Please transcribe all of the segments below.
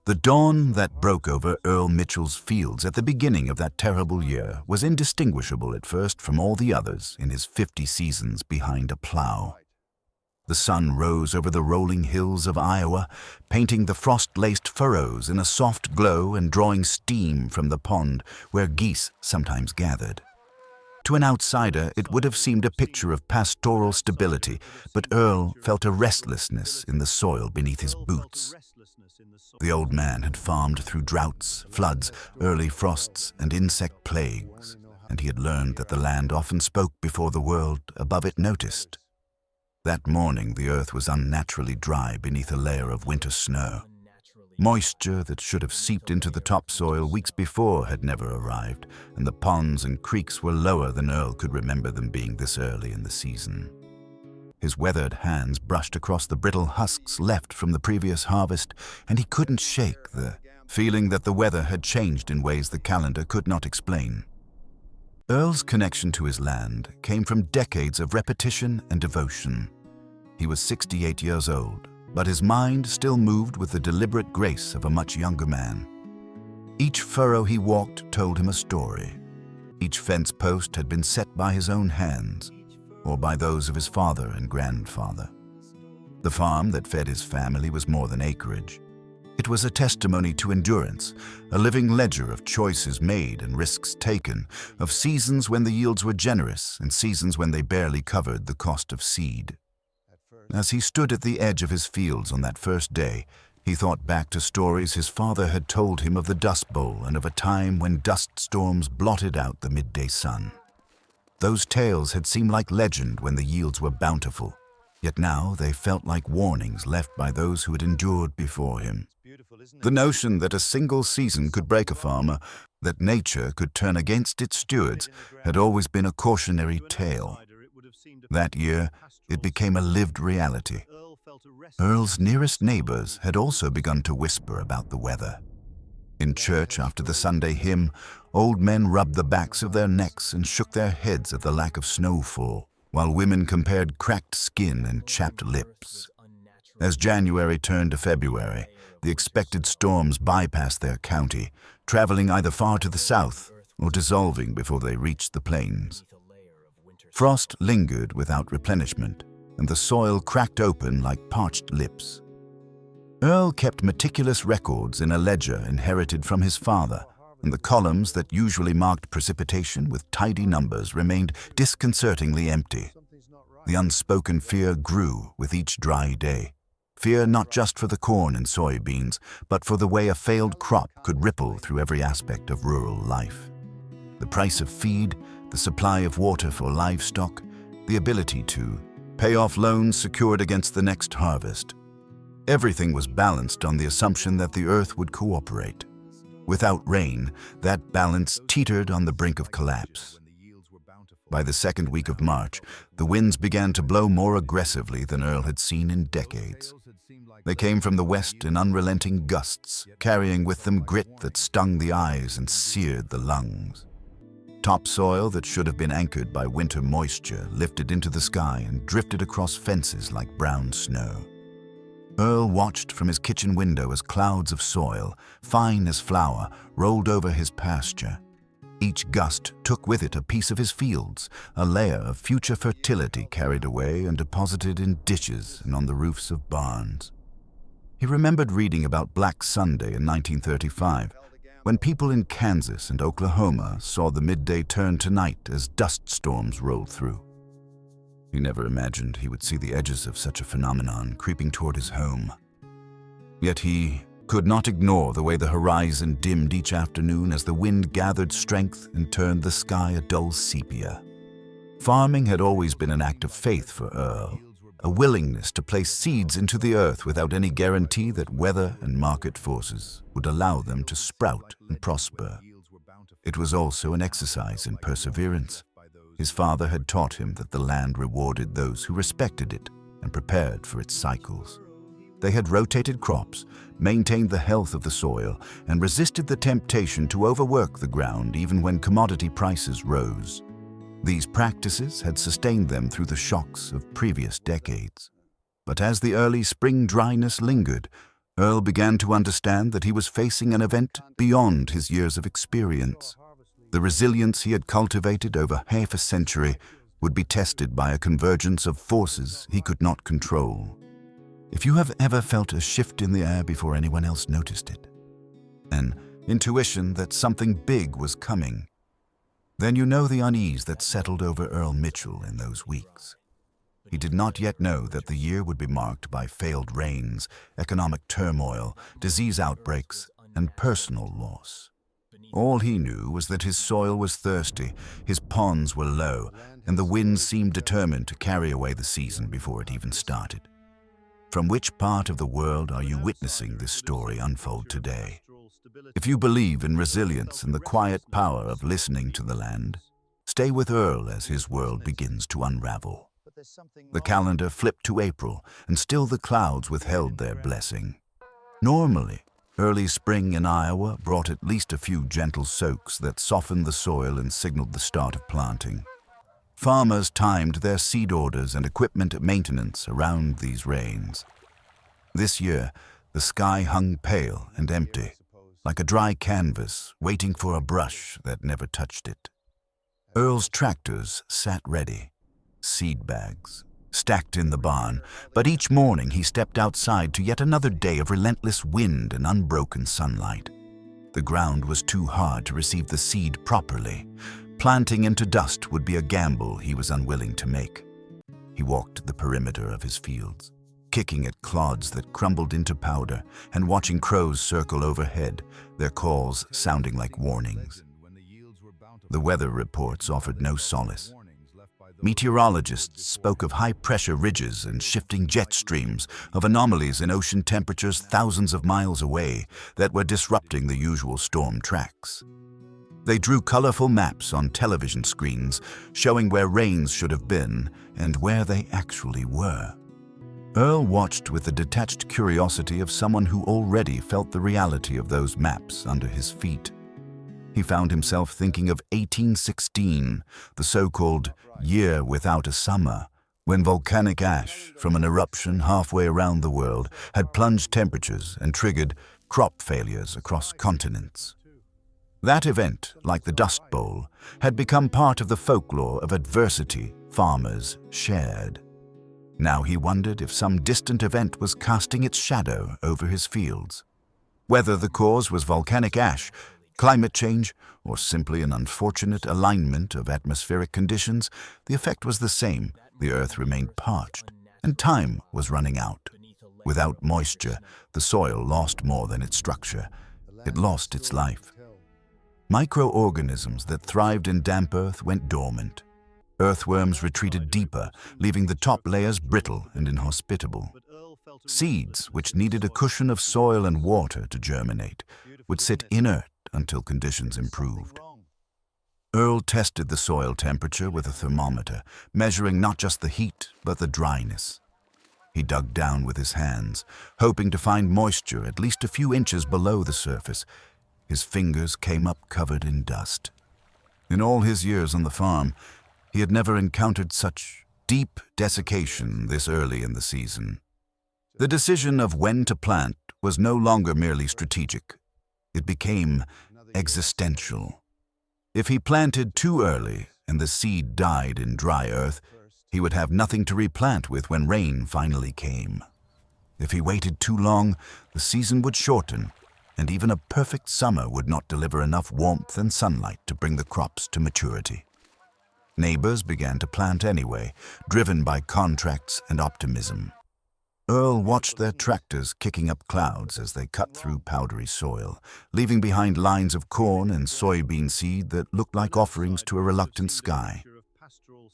The dawn that broke over Earl Mitchell's fields at the beginning of that terrible year was indistinguishable at first from all the others in his 50 seasons behind a plow. The sun rose over the rolling hills of Iowa, painting the frost-laced furrows in a soft glow and drawing steam from the pond where geese sometimes gathered. To an outsider, it would have seemed a picture of pastoral stability, but Earl felt a restlessness in the soil beneath his boots. The old man had farmed through droughts, floods, early frosts, and insect plagues, and he had learned that the land often spoke before the world above it noticed. That morning, the earth was unnaturally dry beneath a layer of winter snow. Moisture that should have seeped into the topsoil weeks before had never arrived, and the ponds and creeks were lower than Earl could remember them being this early in the season. His weathered hands brushed across the brittle husks left from the previous harvest, and he couldn't shake the feeling that the weather had changed in ways the calendar could not explain. Earl's connection to his land came from decades of repetition and devotion. He was 68 years old, but his mind still moved with the deliberate grace of a much younger man. Each furrow he walked told him a story. Each fence post had been set by his own hands, or by those of his father and grandfather. The farm that fed his family was more than acreage. It was a testimony to endurance, a living ledger of choices made and risks taken, of seasons when the yields were generous and seasons when they barely covered the cost of seed. As he stood at the edge of his fields on that first day, he thought back to stories his father had told him of the Dust Bowl and of a time when dust storms blotted out the midday sun. Those tales had seemed like legend when the yields were bountiful, yet now they felt like warnings left by those who had endured before him. The notion that a single season could break a farmer, that nature could turn against its stewards, had always been a cautionary tale. That year, it became a lived reality. Earl's nearest neighbors had also begun to whisper about the weather. In church, after the Sunday hymn, old men rubbed the backs of their necks and shook their heads at the lack of snowfall, while women compared cracked skin and chapped lips. As January turned to February, the expected storms bypassed their county, traveling either far to the south or dissolving before they reached the plains. Frost lingered without replenishment, and the soil cracked open like parched lips. Earl kept meticulous records in a ledger inherited from his father, and the columns that usually marked precipitation with tidy numbers remained disconcertingly empty. The unspoken fear grew with each dry day. Fear not just for the corn and soybeans, but for the way a failed crop could ripple through every aspect of rural life. The price of feed, the supply of water for livestock, the ability to pay off loans secured against the next harvest. Everything was balanced on the assumption that the earth would cooperate. Without rain, that balance teetered on the brink of collapse. By the second week of March, the winds began to blow more aggressively than Earl had seen in decades. They came from the west in unrelenting gusts, carrying with them grit that stung the eyes and seared the lungs. Topsoil that should have been anchored by winter moisture lifted into the sky and drifted across fences like brown snow. Earl watched from his kitchen window as clouds of soil, fine as flour, rolled over his pasture. Each gust took with it a piece of his fields, a layer of future fertility carried away and deposited in ditches and on the roofs of barns. He remembered reading about Black Sunday in 1935, when people in Kansas and Oklahoma saw the midday turn to night as dust storms rolled through. He never imagined he would see the edges of such a phenomenon creeping toward his home. Yet he could not ignore the way the horizon dimmed each afternoon as the wind gathered strength and turned the sky a dull sepia. Farming had always been an act of faith for Earl, a willingness to place seeds into the earth without any guarantee that weather and market forces would allow them to sprout and prosper. It was also an exercise in perseverance. His father had taught him that the land rewarded those who respected it and prepared for its cycles. They had rotated crops, maintained the health of the soil, and resisted the temptation to overwork the ground even when commodity prices rose. These practices had sustained them through the shocks of previous decades. But as the early spring dryness lingered, Earl began to understand that he was facing an event beyond his years of experience. The resilience he had cultivated over half a century would be tested by a convergence of forces he could not control. If you have ever felt a shift in the air before anyone else noticed it, an intuition that something big was coming, then you know the unease that settled over Earl Mitchell in those weeks. He did not yet know that the year would be marked by failed rains, economic turmoil, disease outbreaks, and personal loss. All he knew was that his soil was thirsty, his ponds were low, and the winds seemed determined to carry away the season before it even started. From which part of the world are you witnessing this story unfold today? If you believe in resilience and the quiet power of listening to the land, stay with Earl as his world begins to unravel. The calendar flipped to April, and still the clouds withheld their blessing. Normally, early spring in Iowa brought at least a few gentle soaks that softened the soil and signaled the start of planting. Farmers timed their seed orders and equipment maintenance around these rains. This year, the sky hung pale and empty, like a dry canvas waiting for a brush that never touched it. Earl's tractors sat ready, seed bags stacked in the barn, but each morning he stepped outside to yet another day of relentless wind and unbroken sunlight. The ground was too hard to receive the seed properly. Planting into dust would be a gamble he was unwilling to make. He walked the perimeter of his fields, kicking at clods that crumbled into powder and watching crows circle overhead, their calls sounding like warnings. The weather reports offered no solace. Meteorologists spoke of high-pressure ridges and shifting jet streams, of anomalies in ocean temperatures thousands of miles away that were disrupting the usual storm tracks. They drew colorful maps on television screens, showing where rains should have been and where they actually were. Earl watched with the detached curiosity of someone who already felt the reality of those maps under his feet. He found himself thinking of 1816, the so-called year without a summer, when volcanic ash from an eruption halfway around the world had plunged temperatures and triggered crop failures across continents. That event, like the Dust Bowl, had become part of the folklore of adversity farmers shared. Now he wondered if some distant event was casting its shadow over his fields. Whether the cause was volcanic ash, climate change, or simply an unfortunate alignment of atmospheric conditions, the effect was the same. The earth remained parched, and time was running out. Without moisture, the soil lost more than its structure. It lost its life. Microorganisms that thrived in damp earth went dormant. Earthworms retreated deeper, leaving the top layers brittle and inhospitable. Seeds, which needed a cushion of soil and water to germinate, would sit inert until conditions improved. Earl tested the soil temperature with a thermometer, measuring not just the heat, but the dryness. He dug down with his hands, hoping to find moisture at least a few inches below the surface. His fingers came up covered in dust. In all his years on the farm, he had never encountered such deep desiccation this early in the season. The decision of when to plant was no longer merely strategic. It became existential. If he planted too early and the seed died in dry earth, he would have nothing to replant with when rain finally came. If he waited too long, the season would shorten, and even a perfect summer would not deliver enough warmth and sunlight to bring the crops to maturity. Neighbors began to plant anyway, driven by contracts and optimism. Earl watched their tractors kicking up clouds as they cut through powdery soil, leaving behind lines of corn and soybean seed that looked like offerings to a reluctant sky.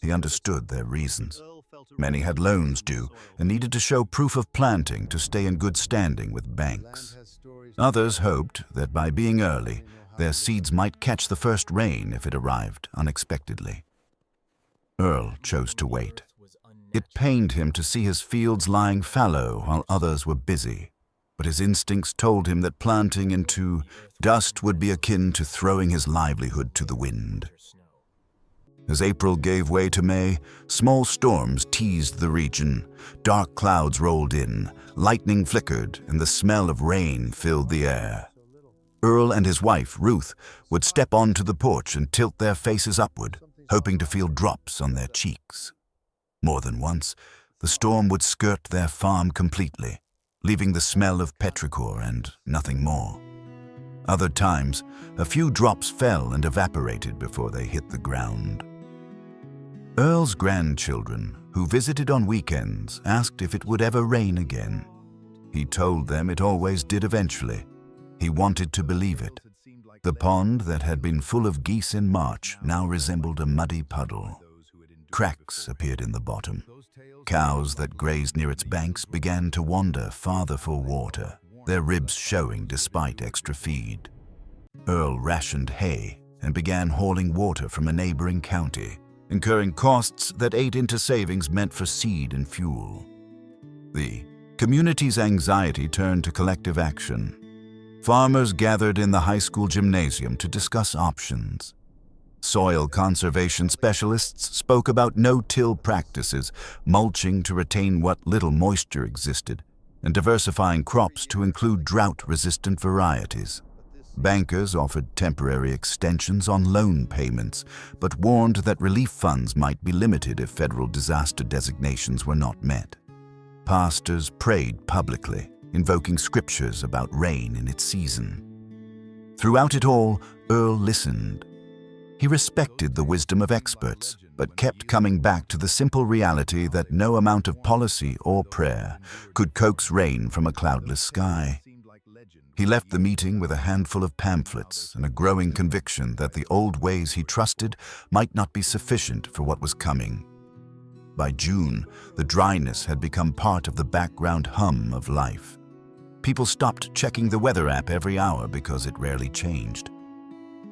He understood their reasons. Many had loans due and needed to show proof of planting to stay in good standing with banks. Others hoped that by being early, their seeds might catch the first rain if it arrived unexpectedly. Earl chose to wait. It pained him to see his fields lying fallow while others were busy, but his instincts told him that planting into dust would be akin to throwing his livelihood to the wind. As April gave way to May, small storms teased the region. Dark clouds rolled in, lightning flickered, and the smell of rain filled the air. Earl and his wife, Ruth, would step onto the porch and tilt their faces upward, hoping to feel drops on their cheeks. More than once, the storm would skirt their farm completely, leaving the smell of petrichor and nothing more. Other times, a few drops fell and evaporated before they hit the ground. Earl's grandchildren, who visited on weekends, asked if it would ever rain again. He told them it always did eventually. He wanted to believe it. The pond that had been full of geese in March now resembled a muddy puddle. Cracks appeared in the bottom. Cows that grazed near its banks began to wander farther for water, their ribs showing despite extra feed. Earl rationed hay and began hauling water from a neighboring county, incurring costs that ate into savings meant for seed and fuel. The community's anxiety turned to collective action. Farmers gathered in the high school gymnasium to discuss options. Soil conservation specialists spoke about no-till practices, mulching to retain what little moisture existed, and diversifying crops to include drought-resistant varieties. Bankers offered temporary extensions on loan payments, but warned that relief funds might be limited if federal disaster designations were not met. Pastors prayed publicly, invoking scriptures about rain in its season. Throughout it all, Earl listened. He respected the wisdom of experts, but kept coming back to the simple reality that no amount of policy or prayer could coax rain from a cloudless sky. He left the meeting with a handful of pamphlets and a growing conviction that the old ways he trusted might not be sufficient for what was coming. By June, the dryness had become part of the background hum of life. People stopped checking the weather app every hour because it rarely changed.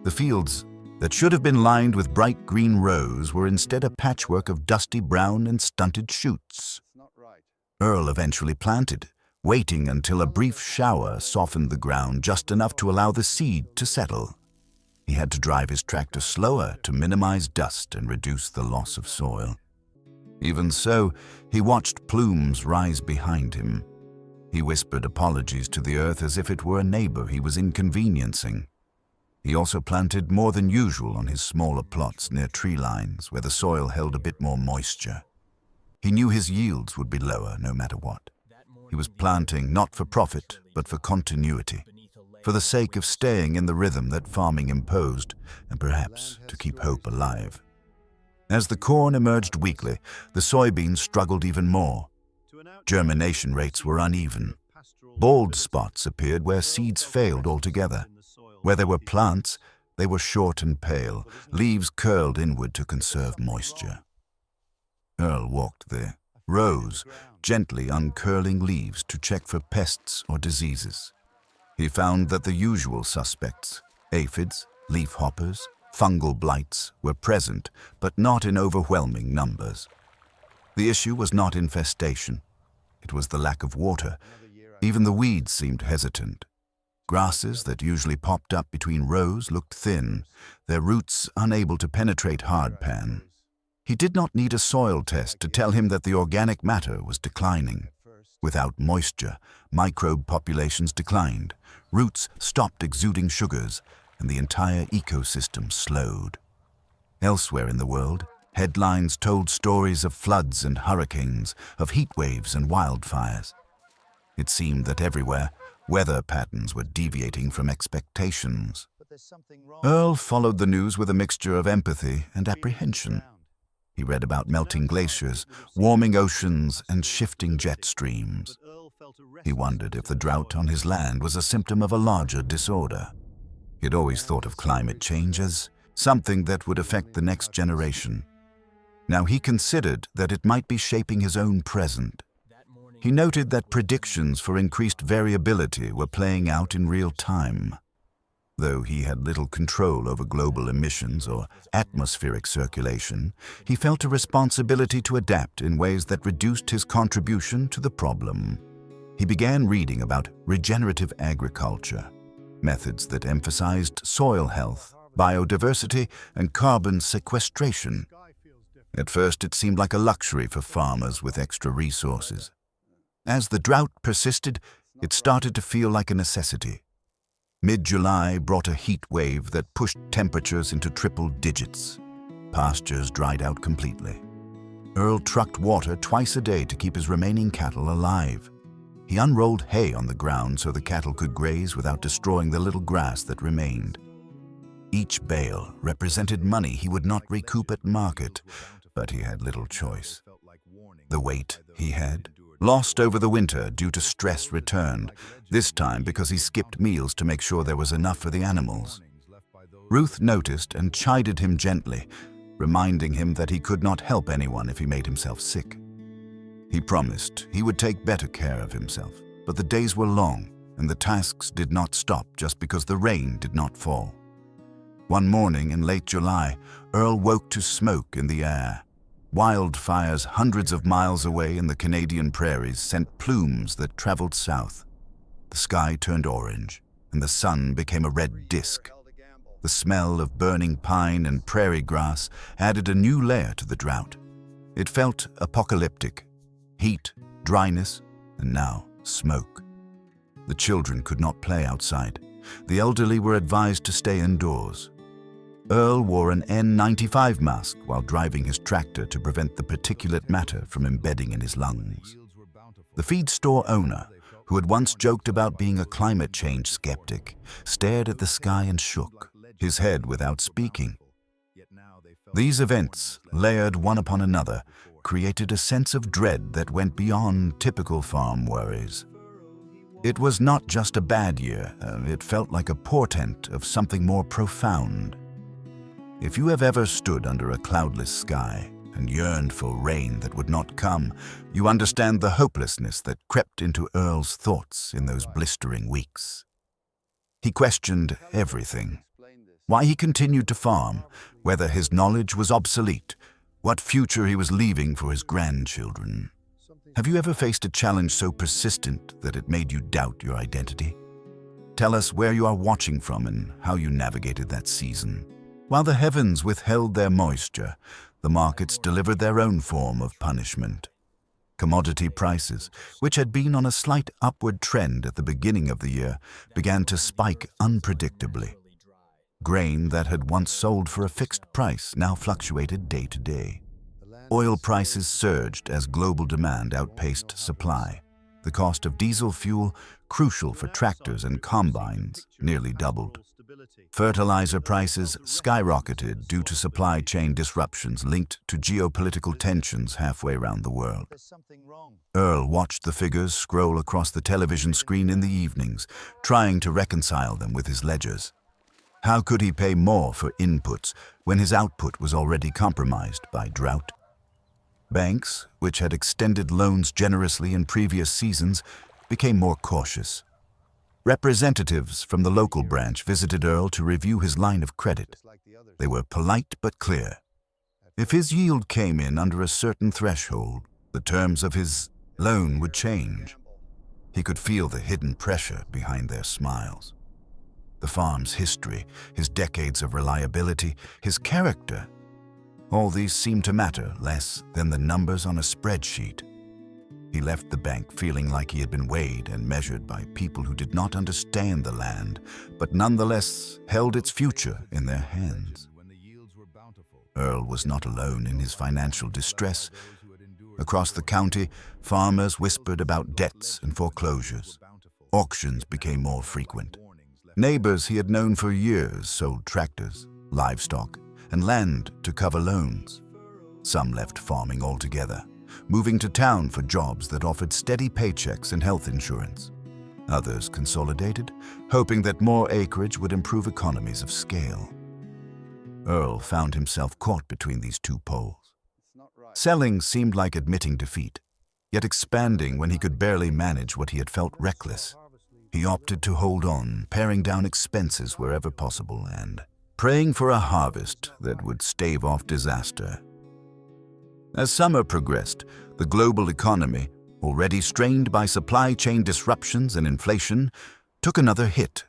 The fields that should have been lined with bright green rows were instead a patchwork of dusty brown and stunted shoots. Earl eventually planted, waiting until a brief shower softened the ground just enough to allow the seed to settle. He had to drive his tractor slower to minimize dust and reduce the loss of soil. Even so, he watched plumes rise behind him. He whispered apologies to the earth as if it were a neighbor he was inconveniencing. He also planted more than usual on his smaller plots near tree lines where the soil held a bit more moisture. He knew his yields would be lower no matter what. He was planting not for profit, but for continuity, for the sake of staying in the rhythm that farming imposed, and perhaps to keep hope alive. As the corn emerged weakly, the soybeans struggled even more. Germination rates were uneven. Bald spots appeared where seeds failed altogether. Where there were plants, they were short and pale, leaves curled inward to conserve moisture. Earl walked there, rows, gently uncurling leaves to check for pests or diseases. He found that the usual suspects, aphids, leafhoppers, fungal blights, were present, but not in overwhelming numbers. The issue was not infestation. It was the lack of water. Even the weeds seemed hesitant. Grasses that usually popped up between rows looked thin, their roots unable to penetrate hardpan. He did not need a soil test to tell him that the organic matter was declining. Without moisture, microbe populations declined, roots stopped exuding sugars, and the entire ecosystem slowed. Elsewhere in the world, headlines told stories of floods and hurricanes, of heat waves and wildfires. It seemed that everywhere, weather patterns were deviating from expectations. Earl followed the news with a mixture of empathy and apprehension. He read about melting glaciers, warming oceans, and shifting jet streams. He wondered if the drought on his land was a symptom of a larger disorder. He had always thought of climate change as something that would affect the next generation. Now he considered that it might be shaping his own present. He noted that predictions for increased variability were playing out in real time. Though he had little control over global emissions or atmospheric circulation, he felt a responsibility to adapt in ways that reduced his contribution to the problem. He began reading about regenerative agriculture, methods that emphasized soil health biodiversity, and carbon sequestration. At first, it seemed like a luxury for farmers with extra resources. As the drought persisted, it started to feel like a necessity. Mid-July brought a heat wave that pushed temperatures into triple digits. Pastures dried out completely. Earl trucked water twice a day to keep his remaining cattle alive. He unrolled hay on the ground so the cattle could graze without destroying the little grass that remained. Each bale represented money he would not recoup at market, but he had little choice. The weight he had, lost over the winter due to stress, returned, this time because he skipped meals to make sure there was enough for the animals. Ruth noticed and chided him gently, reminding him that he could not help anyone if he made himself sick. He promised he would take better care of himself, but the days were long and the tasks did not stop just because the rain did not fall. One morning in late July, Earl woke to smoke in the air. Wildfires hundreds of miles away in the Canadian prairies sent plumes that traveled south. The sky turned orange, and the sun became a red disk. The smell of burning pine and prairie grass added a new layer to the drought. It felt apocalyptic. Heat, dryness, and now smoke. The children could not play outside. The elderly were advised to stay indoors. Earl wore an N95 mask while driving his tractor to prevent the particulate matter from embedding in his lungs. The feed store owner, who had once joked about being a climate change skeptic, stared at the sky and shook, his head without speaking. These events, layered one upon another, created a sense of dread that went beyond typical farm worries. It was not just a bad year, it felt like a portent of something more profound. If you have ever stood under a cloudless sky and yearned for rain that would not come, you understand the hopelessness that crept into Earl's thoughts in those blistering weeks. He questioned everything. Why he continued to farm, whether his knowledge was obsolete, what future he was leaving for his grandchildren. Have you ever faced a challenge so persistent that it made you doubt your identity? Tell us where you are watching from and how you navigated that season. While the heavens withheld their moisture, the markets delivered their own form of punishment. Commodity prices, which had been on a slight upward trend at the beginning of the year, began to spike unpredictably. Grain that had once sold for a fixed price now fluctuated day to day. Oil prices surged as global demand outpaced supply. The cost of diesel fuel, crucial for tractors and combines, nearly doubled. Fertilizer prices skyrocketed due to supply chain disruptions linked to geopolitical tensions halfway around the world. Earl watched the figures scroll across the television screen in the evenings, trying to reconcile them with his ledgers. How could he pay more for inputs when his output was already compromised by drought? Banks, which had extended loans generously in previous seasons, became more cautious. Representatives from the local branch visited Earl to review his line of credit. They were polite but clear. If his yield came in under a certain threshold, the terms of his loan would change. He could feel the hidden pressure behind their smiles. The farm's history, his decades of reliability, his character, all these seemed to matter less than the numbers on a spreadsheet. He left the bank feeling like he had been weighed and measured by people who did not understand the land, but nonetheless held its future in their hands. Earl was not alone in his financial distress. Across the county, farmers whispered about debts and foreclosures. Auctions became more frequent. Neighbors he had known for years sold tractors, livestock, and land to cover loans. Some left farming altogether, moving to town for jobs that offered steady paychecks and health insurance. Others consolidated, hoping that more acreage would improve economies of scale. Earl found himself caught between these two poles. Selling seemed like admitting defeat, yet expanding when he could barely manage what he had felt reckless. He opted to hold on, paring down expenses wherever possible and praying for a harvest that would stave off disaster. As summer progressed, the global economy, already strained by supply chain disruptions and inflation, took another hit.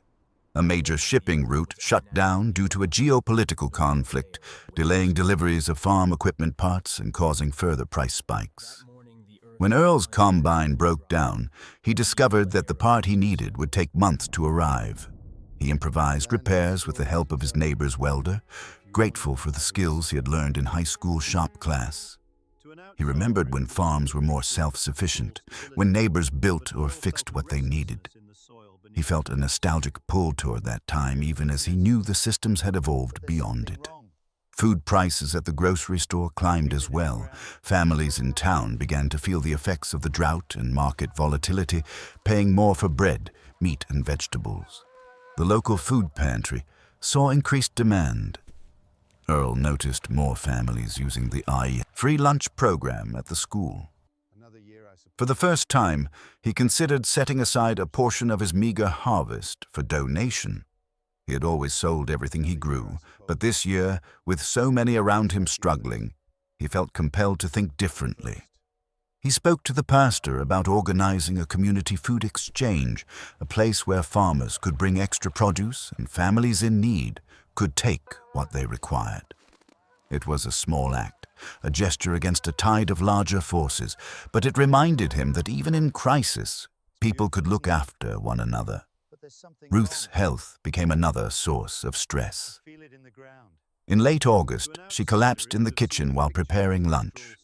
A major shipping route shut down due to a geopolitical conflict, delaying deliveries of farm equipment parts and causing further price spikes. When Earl's combine broke down, he discovered that the part he needed would take months to arrive. He improvised repairs with the help of his neighbor's welder, grateful for the skills he had learned in high school shop class. He remembered when farms were more self-sufficient, when neighbors built or fixed what they needed. He felt a nostalgic pull toward that time, even as he knew the systems had evolved beyond it. Food prices at the grocery store climbed as well. Families in town began to feel the effects of the drought and market volatility, paying more for bread, meat, and vegetables. The local food pantry saw increased demand. Earl noticed more families using the free lunch program at the school. For the first time, he considered setting aside a portion of his meager harvest for donation. He had always sold everything he grew, but this year, with so many around him struggling, he felt compelled to think differently. He spoke to the pastor about organizing a community food exchange, a place where farmers could bring extra produce and families in need could take what they required. It was a small act, a gesture against a tide of larger forces, but it reminded him that even in crisis, people could look after one another. Ruth's health became another source of stress. In late August, she collapsed in the kitchen while preparing lunch.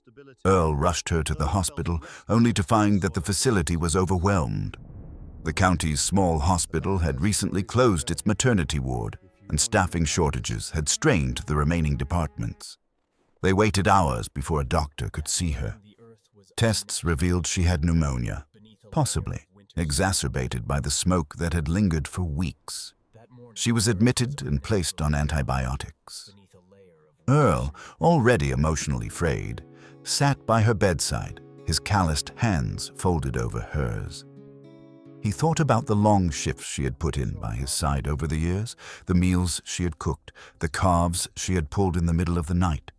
Earl rushed her to the hospital, only to find that the facility was overwhelmed. The county's small hospital had recently closed its maternity ward, and staffing shortages had strained the remaining departments. They waited hours before a doctor could see her. Tests revealed she had pneumonia, possibly exacerbated by the smoke that had lingered for weeks. She was admitted and placed on antibiotics. Earl, already emotionally frayed, sat by her bedside, his calloused hands folded over hers. He thought about the long shifts she had put in by his side over the years, the meals she had cooked, the calves she had pulled in the middle of the night,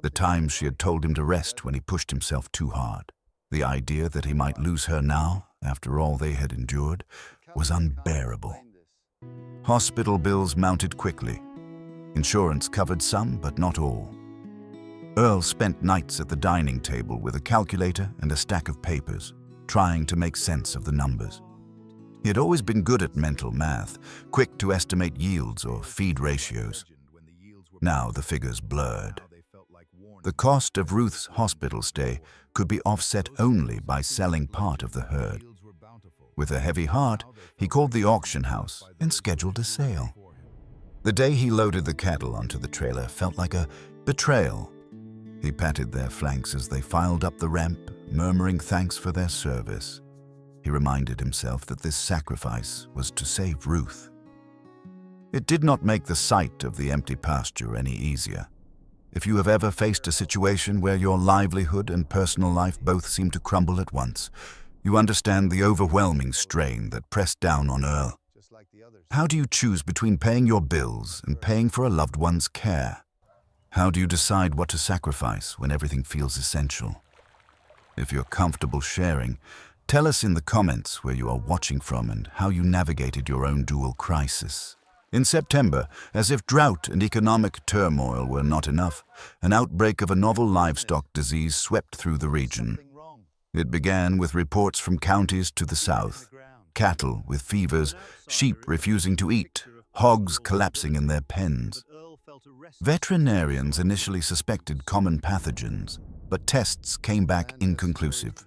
the times she had told him to rest when he pushed himself too hard. The idea that he might lose her now, after all they had endured, was unbearable. Hospital bills mounted quickly. Insurance covered some, but not all. Earl spent nights at the dining table with a calculator and a stack of papers, trying to make sense of the numbers. He had always been good at mental math, quick to estimate yields or feed ratios. Now the figures blurred. The cost of Ruth's hospital stay could be offset only by selling part of the herd. With a heavy heart, he called the auction house and scheduled a sale. The day he loaded the cattle onto the trailer felt like a betrayal. He patted their flanks as they filed up the ramp, murmuring thanks for their service. He reminded himself that this sacrifice was to save Ruth. It did not make the sight of the empty pasture any easier. If you have ever faced a situation where your livelihood and personal life both seem to crumble at once, you understand the overwhelming strain that pressed down on Earl. How do you choose between paying your bills and paying for a loved one's care? How do you decide what to sacrifice when everything feels essential? If you're comfortable sharing, tell us in the comments where you are watching from and how you navigated your own dual crisis. In September, as if drought and economic turmoil were not enough, an outbreak of a novel livestock disease swept through the region. It began with reports from counties to the south. Cattle with fevers, sheep refusing to eat, hogs collapsing in their pens. Veterinarians initially suspected common pathogens, but tests came back inconclusive.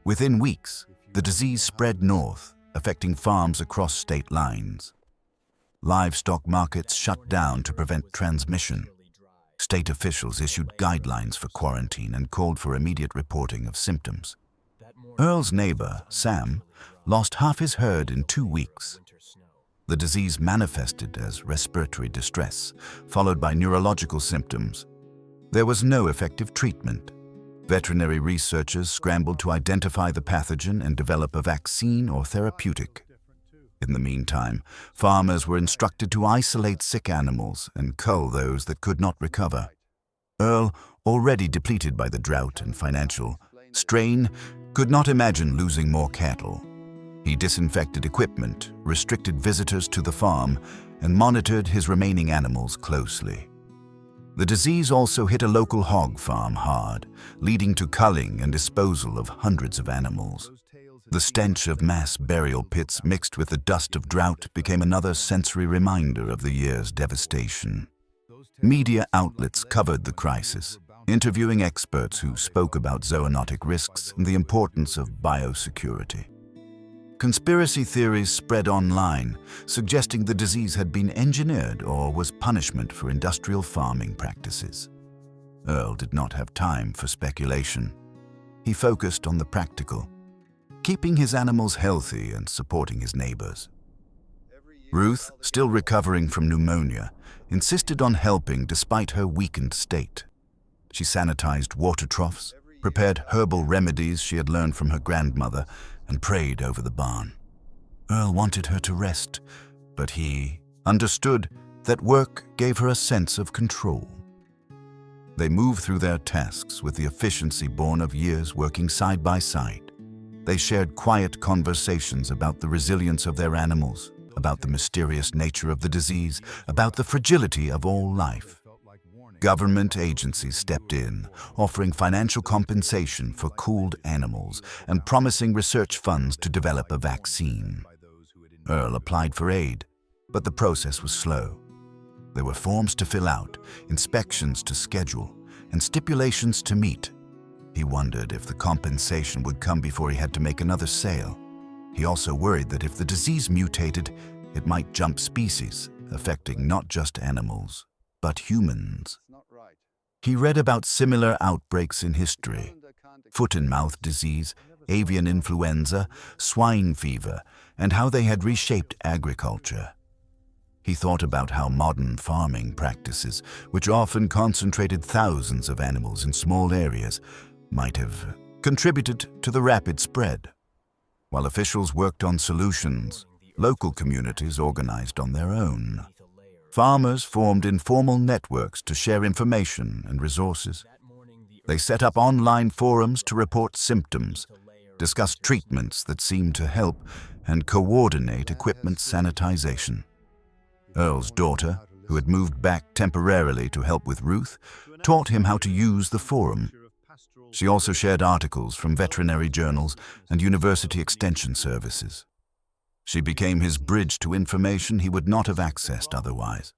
Within weeks, the disease spread north, affecting farms across state lines. Livestock markets shut down to prevent transmission. State officials issued guidelines for quarantine and called for immediate reporting of symptoms. Earl's neighbor, Sam, lost half his herd in 2 weeks. The disease manifested as respiratory distress, followed by neurological symptoms. There was no effective treatment. Veterinary researchers scrambled to identify the pathogen and develop a vaccine or therapeutic. In the meantime, farmers were instructed to isolate sick animals and cull those that could not recover. Earl, already depleted by the drought and financial strain, could not imagine losing more cattle. He disinfected equipment, restricted visitors to the farm, and monitored his remaining animals closely. The disease also hit a local hog farm hard, leading to culling and disposal of hundreds of animals. The stench of mass burial pits mixed with the dust of drought became another sensory reminder of the year's devastation. Media outlets covered the crisis, interviewing experts who spoke about zoonotic risks and the importance of biosecurity. Conspiracy theories spread online, suggesting the disease had been engineered or was punishment for industrial farming practices. Earl did not have time for speculation. He focused on the practical, keeping his animals healthy and supporting his neighbors. Ruth, still recovering from pneumonia, insisted on helping despite her weakened state. She sanitized water troughs, prepared herbal remedies she had learned from her grandmother, and prayed over the barn. Earl wanted her to rest, but he understood that work gave her a sense of control. They moved through their tasks with the efficiency born of years working side by side. They shared quiet conversations about the resilience of their animals, about the mysterious nature of the disease, about the fragility of all life. Government agencies stepped in, offering financial compensation for cooled animals and promising research funds to develop a vaccine. Earl applied for aid, but the process was slow. There were forms to fill out, inspections to schedule, and stipulations to meet. He wondered if the compensation would come before he had to make another sale. He also worried that if the disease mutated, it might jump species, affecting not just animals, but humans. He read about similar outbreaks in history: foot-and-mouth disease, avian influenza, swine fever, and how they had reshaped agriculture. He thought about how modern farming practices, which often concentrated thousands of animals in small areas, might have contributed to the rapid spread. While officials worked on solutions, local communities organized on their own. Farmers formed informal networks to share information and resources. They set up online forums to report symptoms, discuss treatments that seemed to help, and coordinate equipment sanitization. Earl's daughter, who had moved back temporarily to help with Ruth, taught him how to use the forum. She also shared articles from veterinary journals and university extension services. She became his bridge to information he would not have accessed otherwise.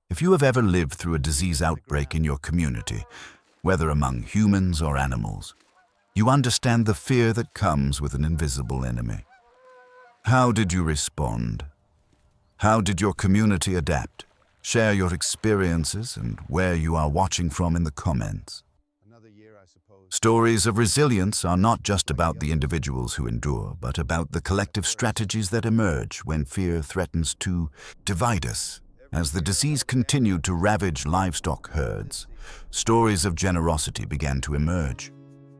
If you have ever lived through a disease outbreak in your community, whether among humans or animals, you understand the fear that comes with an invisible enemy. How did you respond? How did your community adapt? Share your experiences and where you are watching from in the comments. Stories of resilience are not just about the individuals who endure, but about the collective strategies that emerge when fear threatens to divide us. As the disease continued to ravage livestock herds, stories of generosity began to emerge.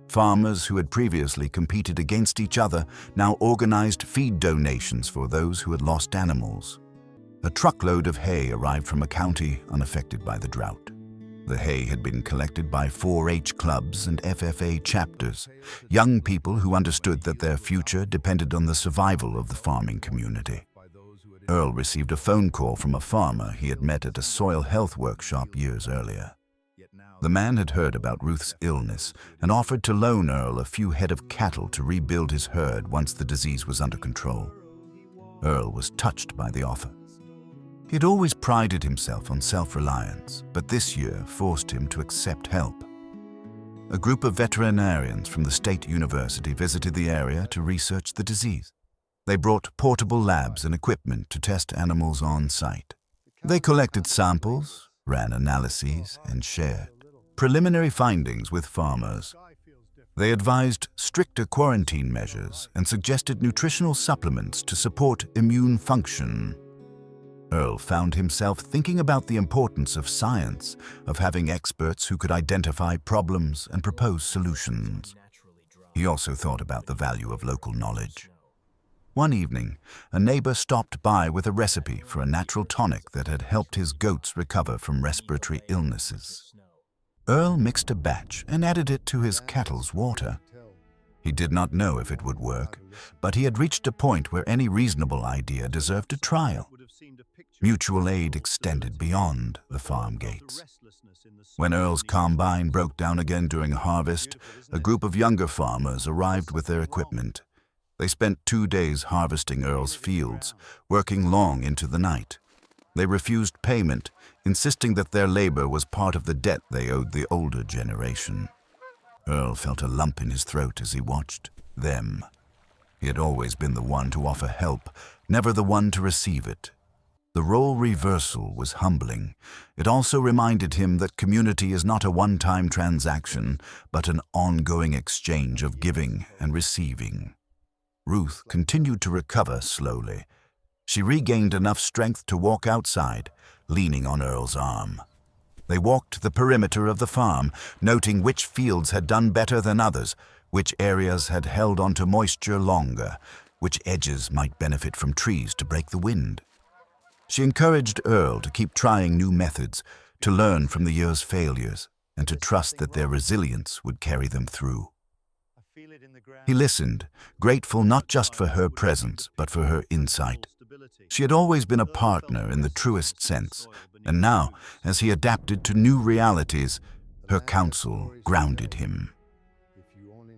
Farmers who had previously competed against each other now organized feed donations for those who had lost animals. A truckload of hay arrived from a county unaffected by the drought. The hay had been collected by 4-H clubs and FFA chapters, young people who understood that their future depended on the survival of the farming community. Earl received a phone call from a farmer he had met at a soil health workshop years earlier. The man had heard about Ruth's illness and offered to loan Earl a few head of cattle to rebuild his herd once the disease was under control. Earl was touched by the offer. He had always prided himself on self-reliance, but this year forced him to accept help. A group of veterinarians from the state university visited the area to research the disease. They brought portable labs and equipment to test animals on site. They collected samples, ran analyses, and shared preliminary findings with farmers. They advised stricter quarantine measures and suggested nutritional supplements to support immune function. Earl found himself thinking about the importance of science, of having experts who could identify problems and propose solutions. He also thought about the value of local knowledge. One evening, a neighbor stopped by with a recipe for a natural tonic that had helped his goats recover from respiratory illnesses. Earl mixed a batch and added it to his cattle's water. He did not know if it would work, but he had reached a point where any reasonable idea deserved a trial. Mutual aid extended beyond the farm gates. When Earl's combine broke down again during harvest, a group of younger farmers arrived with their equipment. They spent 2 days harvesting Earl's fields, working long into the night. They refused payment, insisting that their labor was part of the debt they owed the older generation. Earl felt a lump in his throat as he watched them. He had always been the one to offer help, never the one to receive it. The role reversal was humbling. It also reminded him that community is not a one-time transaction, but an ongoing exchange of giving and receiving. Ruth continued to recover slowly. She regained enough strength to walk outside, leaning on Earl's arm. They walked the perimeter of the farm, noting which fields had done better than others, which areas had held onto moisture longer, which edges might benefit from trees to break the wind. She encouraged Earl to keep trying new methods, to learn from the year's failures, and to trust that their resilience would carry them through. He listened, grateful not just for her presence, but for her insight. She had always been a partner in the truest sense, and now, as he adapted to new realities, her counsel grounded him.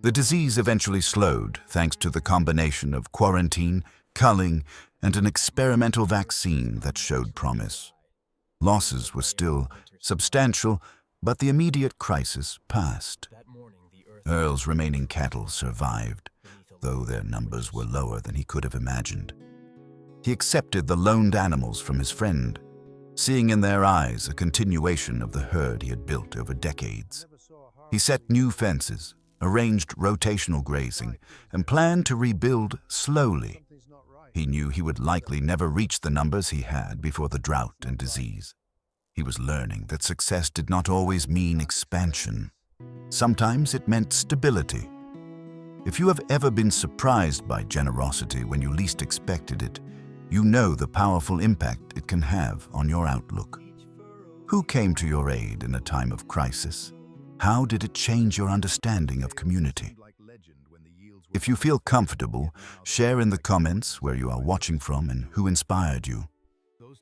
The disease eventually slowed thanks to the combination of quarantine, culling, and an experimental vaccine that showed promise. Losses were still substantial, but the immediate crisis passed. Earl's remaining cattle survived, though their numbers were lower than he could have imagined. He accepted the loaned animals from his friend, seeing in their eyes a continuation of the herd he had built over decades. He set new fences, arranged rotational grazing, and planned to rebuild slowly. He knew he would likely never reach the numbers he had before the drought and disease. He was learning that success did not always mean expansion. Sometimes it meant stability. If you have ever been surprised by generosity when you least expected it, you know the powerful impact it can have on your outlook. Who came to your aid in a time of crisis? How did it change your understanding of community? If you feel comfortable, share in the comments where you are watching from and who inspired you.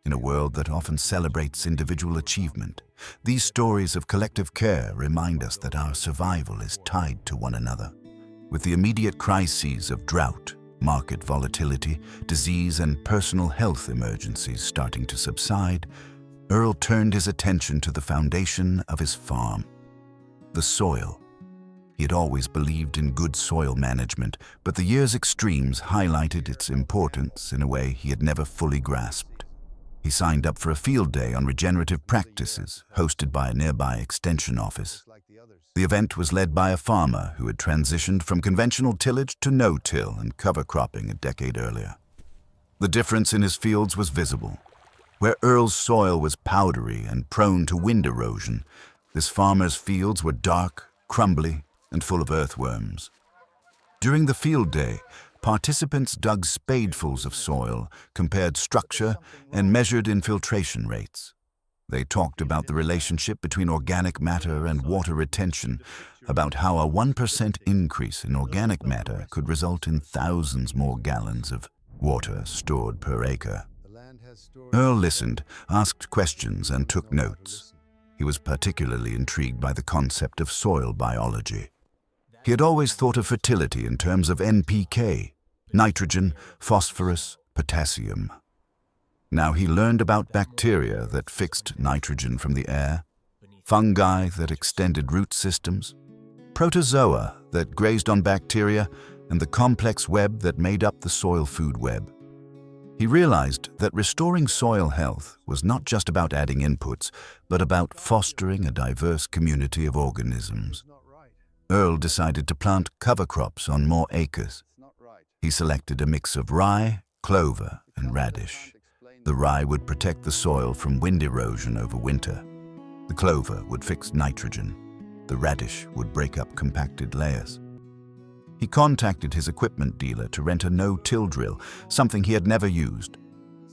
In a world that often celebrates individual achievement, these stories of collective care remind us that our survival is tied to one another. With the immediate crises of drought, market volatility, disease, and personal health emergencies starting to subside, Earl turned his attention to the foundation of his farm, the soil. He had always believed in good soil management, but the year's extremes highlighted its importance in a way he had never fully grasped. He signed up for a field day on regenerative practices, hosted by a nearby extension office. The event was led by a farmer who had transitioned from conventional tillage to no-till and cover cropping a decade earlier. The difference in his fields was visible. Where Earl's soil was powdery and prone to wind erosion, this farmer's fields were dark, crumbly, and full of earthworms. During the field day, participants dug spadefuls of soil, compared structure, and measured infiltration rates. They talked about the relationship between organic matter and water retention, about how a 1% increase in organic matter could result in thousands more gallons of water stored per acre. Earl listened, asked questions, and took notes. He was particularly intrigued by the concept of soil biology. He had always thought of fertility in terms of NPK, nitrogen, phosphorus, potassium. Now he learned about bacteria that fixed nitrogen from the air, fungi that extended root systems, protozoa that grazed on bacteria, and the complex web that made up the soil food web. He realized that restoring soil health was not just about adding inputs, but about fostering a diverse community of organisms. Earl decided to plant cover crops on more acres. He selected a mix of rye, clover, and radish. The rye would protect the soil from wind erosion over winter. The clover would fix nitrogen. The radish would break up compacted layers. He contacted his equipment dealer to rent a no-till drill, something he had never used.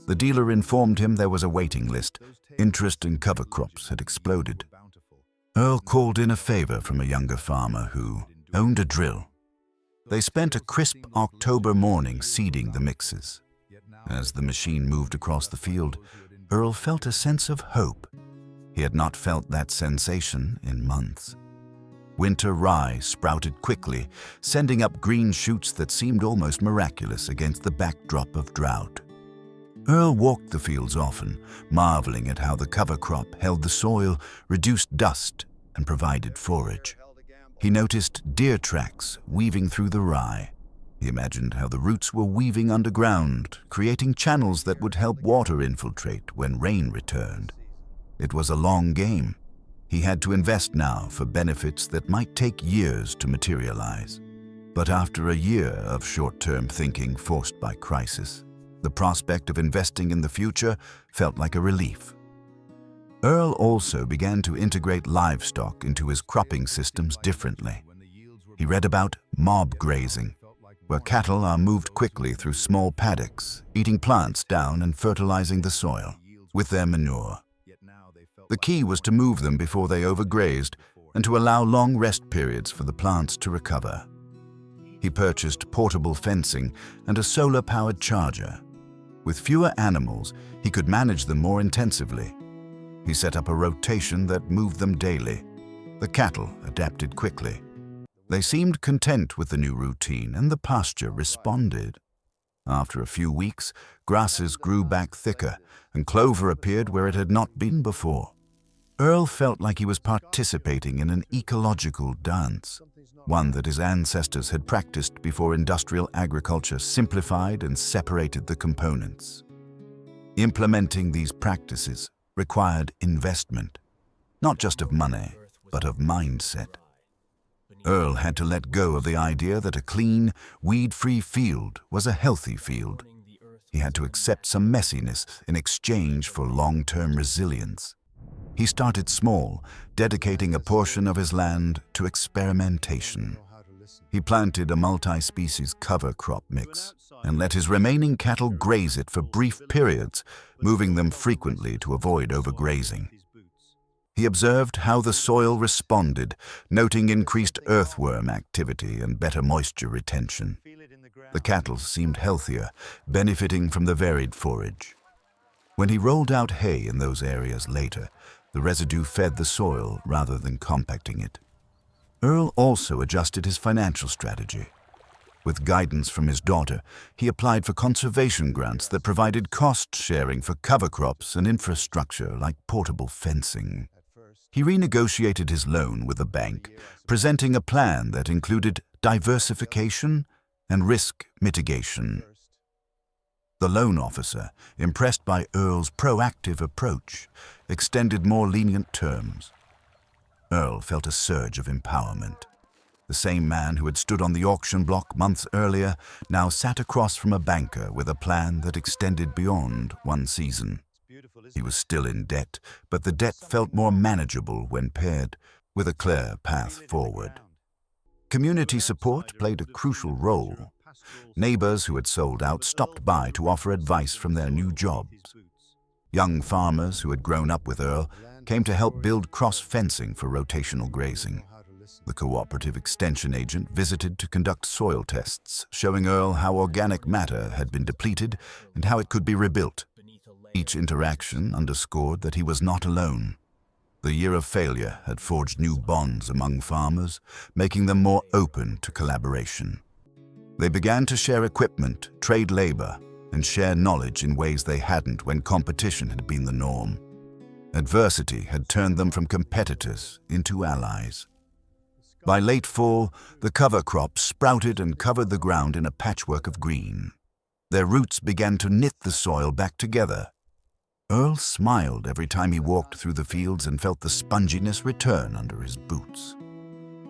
The dealer informed him there was a waiting list. Interest in cover crops had exploded. Earl called in a favor from a younger farmer who owned a drill. They spent a crisp October morning seeding the mixes. As the machine moved across the field, Earl felt a sense of hope. He had not felt that sensation in months. Winter rye sprouted quickly, sending up green shoots that seemed almost miraculous against the backdrop of drought. Earl walked the fields often, marveling at how the cover crop held the soil, reduced dust, and provided forage. He noticed deer tracks weaving through the rye. He imagined how the roots were weaving underground, creating channels that would help water infiltrate when rain returned. It was a long game. He had to invest now for benefits that might take years to materialize. But after a year of short-term thinking forced by crisis, the prospect of investing in the future felt like a relief. Earl also began to integrate livestock into his cropping systems differently. He read about mob grazing, where cattle are moved quickly through small paddocks, eating plants down and fertilizing the soil with their manure. The key was to move them before they overgrazed and to allow long rest periods for the plants to recover. He purchased portable fencing and a solar-powered charger. With fewer animals, he could manage them more intensively. He set up a rotation that moved them daily. The cattle adapted quickly. They seemed content with the new routine, and the pasture responded. After a few weeks, grasses grew back thicker, and clover appeared where it had not been before. Earl felt like he was participating in an ecological dance, one that his ancestors had practiced before industrial agriculture simplified and separated the components. Implementing these practices required investment, not just of money, but of mindset. Earl had to let go of the idea that a clean, weed-free field was a healthy field. He had to accept some messiness in exchange for long-term resilience. He started small, dedicating a portion of his land to experimentation. He planted a multi-species cover crop mix and let his remaining cattle graze it for brief periods, moving them frequently to avoid overgrazing. He observed how the soil responded, noting increased earthworm activity and better moisture retention. The cattle seemed healthier, benefiting from the varied forage. When he rolled out hay in those areas later, the residue fed the soil rather than compacting it. Earl also adjusted his financial strategy. With guidance from his daughter, he applied for conservation grants that provided cost sharing for cover crops and infrastructure like portable fencing. He renegotiated his loan with the bank, presenting a plan that included diversification and risk mitigation. The loan officer, impressed by Earl's proactive approach, extended more lenient terms. Earl felt a surge of empowerment. The same man who had stood on the auction block months earlier now sat across from a banker with a plan that extended beyond one season. He was still in debt, but the debt felt more manageable when paired with a clear path forward. Community support played a crucial role. Neighbors who had sold out stopped by to offer advice from their new jobs. Young farmers who had grown up with Earl came to help build cross-fencing for rotational grazing. The cooperative extension agent visited to conduct soil tests, showing Earl how organic matter had been depleted and how it could be rebuilt. Each interaction underscored that he was not alone. The year of failure had forged new bonds among farmers, making them more open to collaboration. They began to share equipment, trade labor, and share knowledge in ways they hadn't when competition had been the norm. Adversity had turned them from competitors into allies. By late fall, the cover crops sprouted and covered the ground in a patchwork of green. Their roots began to knit the soil back together. Earl smiled every time he walked through the fields and felt the sponginess return under his boots.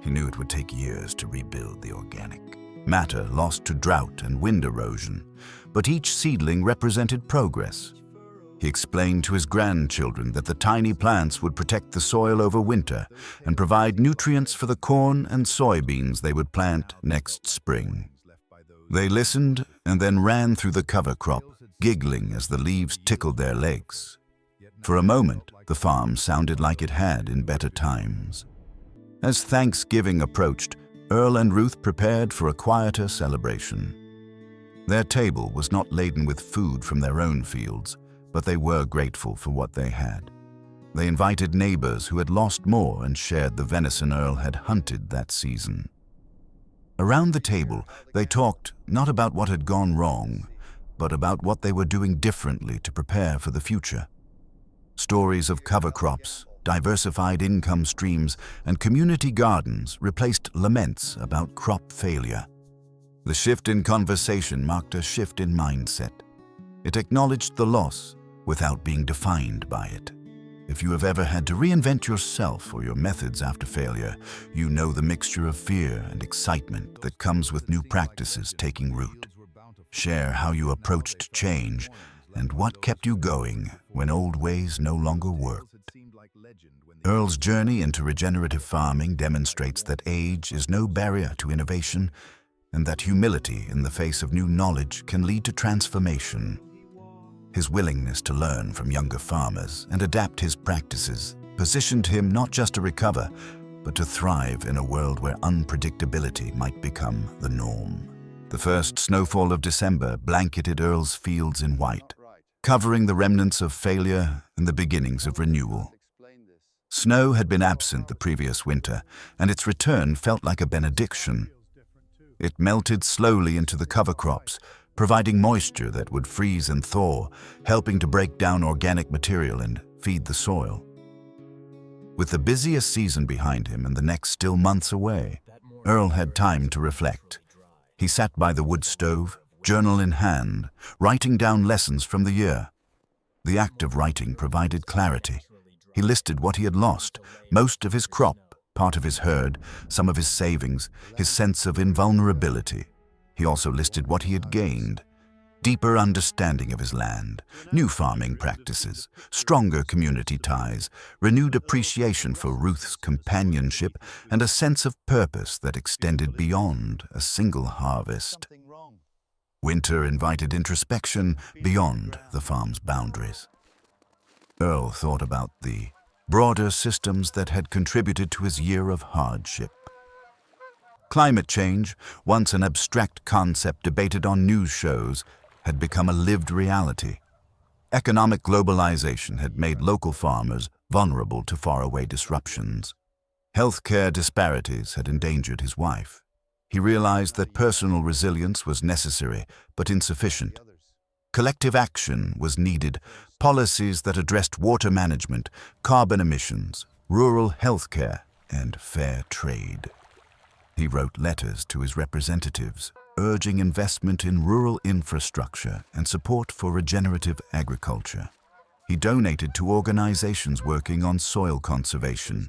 He knew it would take years to rebuild the organic matter lost to drought and wind erosion, but each seedling represented progress. He explained to his grandchildren that the tiny plants would protect the soil over winter and provide nutrients for the corn and soybeans they would plant next spring. They listened and then ran through the cover crop, giggling as the leaves tickled their legs. For a moment, the farm sounded like it had in better times. As Thanksgiving approached, Earl and Ruth prepared for a quieter celebration. Their table was not laden with food from their own fields, but they were grateful for what they had. They invited neighbors who had lost more and shared the venison Earl had hunted that season. Around the table, they talked not about what had gone wrong, but about what they were doing differently to prepare for the future. Stories of cover crops, diversified income streams, and community gardens replaced laments about crop failure. The shift in conversation marked a shift in mindset. It acknowledged the loss without being defined by it. If you have ever had to reinvent yourself or your methods after failure, you know the mixture of fear and excitement that comes with new practices taking root. Share how you approached change and what kept you going when old ways no longer worked. Earl's journey into regenerative farming demonstrates that age is no barrier to innovation and that humility in the face of new knowledge can lead to transformation. His willingness to learn from younger farmers and adapt his practices positioned him not just to recover, but to thrive in a world where unpredictability might become the norm. The first snowfall of December blanketed Earl's fields in white, covering the remnants of failure and the beginnings of renewal. Snow had been absent the previous winter, and its return felt like a benediction. It melted slowly into the cover crops, providing moisture that would freeze and thaw, helping to break down organic material and feed the soil. With the busiest season behind him and the next still months away, Earl had time to reflect. He sat by the wood stove, journal in hand, writing down lessons from the year. The act of writing provided clarity. He listed what he had lost, most of his crop, part of his herd, some of his savings, his sense of invulnerability. He also listed what he had gained: deeper understanding of his land, new farming practices, stronger community ties, renewed appreciation for Ruth's companionship, and a sense of purpose that extended beyond a single harvest. Winter invited introspection beyond the farm's boundaries. Earl thought about the broader systems that had contributed to his year of hardship. Climate change, once an abstract concept debated on news shows, had become a lived reality. Economic globalization had made local farmers vulnerable to faraway disruptions. Healthcare disparities had endangered his wife. He realized that personal resilience was necessary but insufficient. Collective action was needed, policies that addressed water management, carbon emissions, rural healthcare, and fair trade. He wrote letters to his representatives, urging investment in rural infrastructure and support for regenerative agriculture. He donated to organizations working on soil conservation.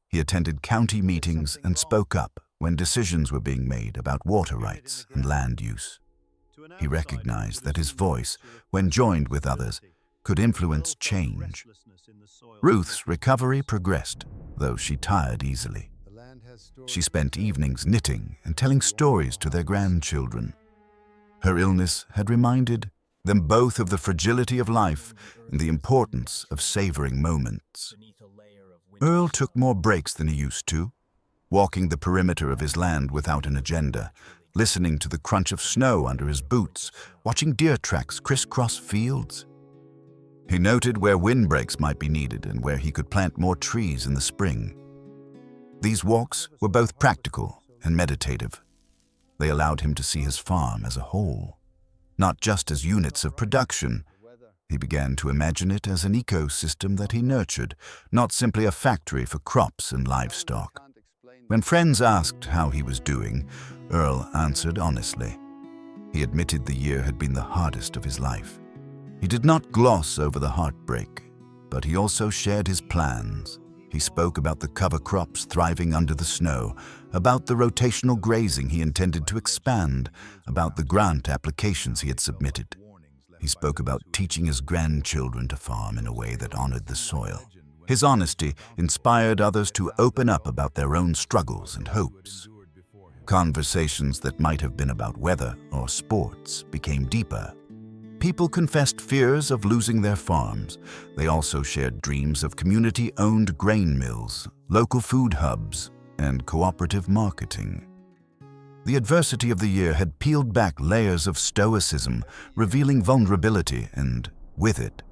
He attended county meetings and spoke up when decisions were being made about water rights and land use. He recognized that his voice, when joined with others, could influence change. Ruth's recovery progressed, though she tired easily. She spent evenings knitting and telling stories to their grandchildren. Her illness had reminded them both of the fragility of life and the importance of savoring moments. Earl took more breaks than he used to, walking the perimeter of his land without an agenda, listening to the crunch of snow under his boots, watching deer tracks crisscross fields. He noted where windbreaks might be needed and where he could plant more trees in the spring. These walks were both practical and meditative. They allowed him to see his farm as a whole, not just as units of production. He began to imagine it as an ecosystem that he nurtured, not simply a factory for crops and livestock. When friends asked how he was doing, Earl answered honestly. He admitted the year had been the hardest of his life. He did not gloss over the heartbreak, but he also shared his plans. He spoke about the cover crops thriving under the snow, about the rotational grazing he intended to expand, about the grant applications he had submitted. He spoke about teaching his grandchildren to farm in a way that honored the soil. His honesty inspired others to open up about their own struggles and hopes. Conversations that might have been about weather or sports became deeper. People confessed fears of losing their farms. They also shared dreams of community-owned grain mills, local food hubs, and cooperative marketing. The adversity of the year had peeled back layers of stoicism, revealing vulnerability and, with it,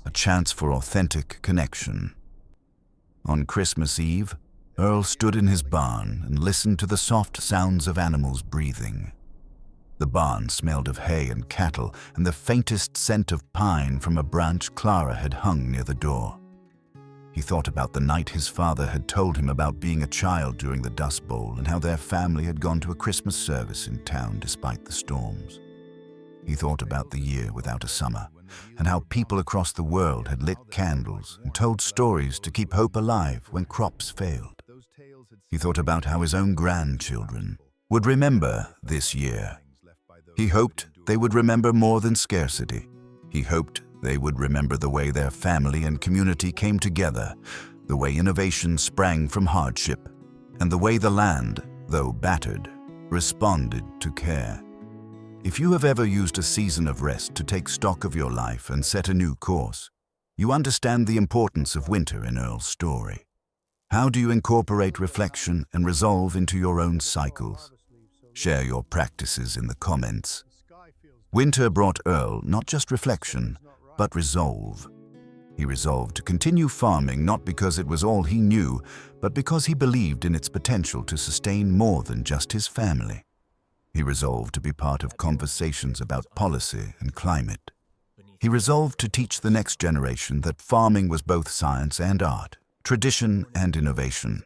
a chance for authentic connection. On Christmas Eve, Earl stood in his barn and listened to the soft sounds of animals breathing. The barn smelled of hay and cattle and the faintest scent of pine from a branch Clara had hung near the door. He thought about the night his father had told him about being a child during the Dust Bowl and how their family had gone to a Christmas service in town despite the storms. He thought about the year without a summer and how people across the world had lit candles and told stories to keep hope alive when crops failed. He thought about how his own grandchildren would remember this year. He hoped they would remember more than scarcity. He hoped they would remember the way their family and community came together, the way innovation sprang from hardship, and the way the land, though battered, responded to care. If you have ever used a season of rest to take stock of your life and set a new course, you understand the importance of winter in Earl's story. How do you incorporate reflection and resolve into your own cycles? Share your practices in the comments. Winter brought Earl not just reflection, but resolve. He resolved to continue farming not because it was all he knew, but because he believed in its potential to sustain more than just his family. He resolved to be part of conversations about policy and climate. He resolved to teach the next generation that farming was both science and art, tradition and innovation.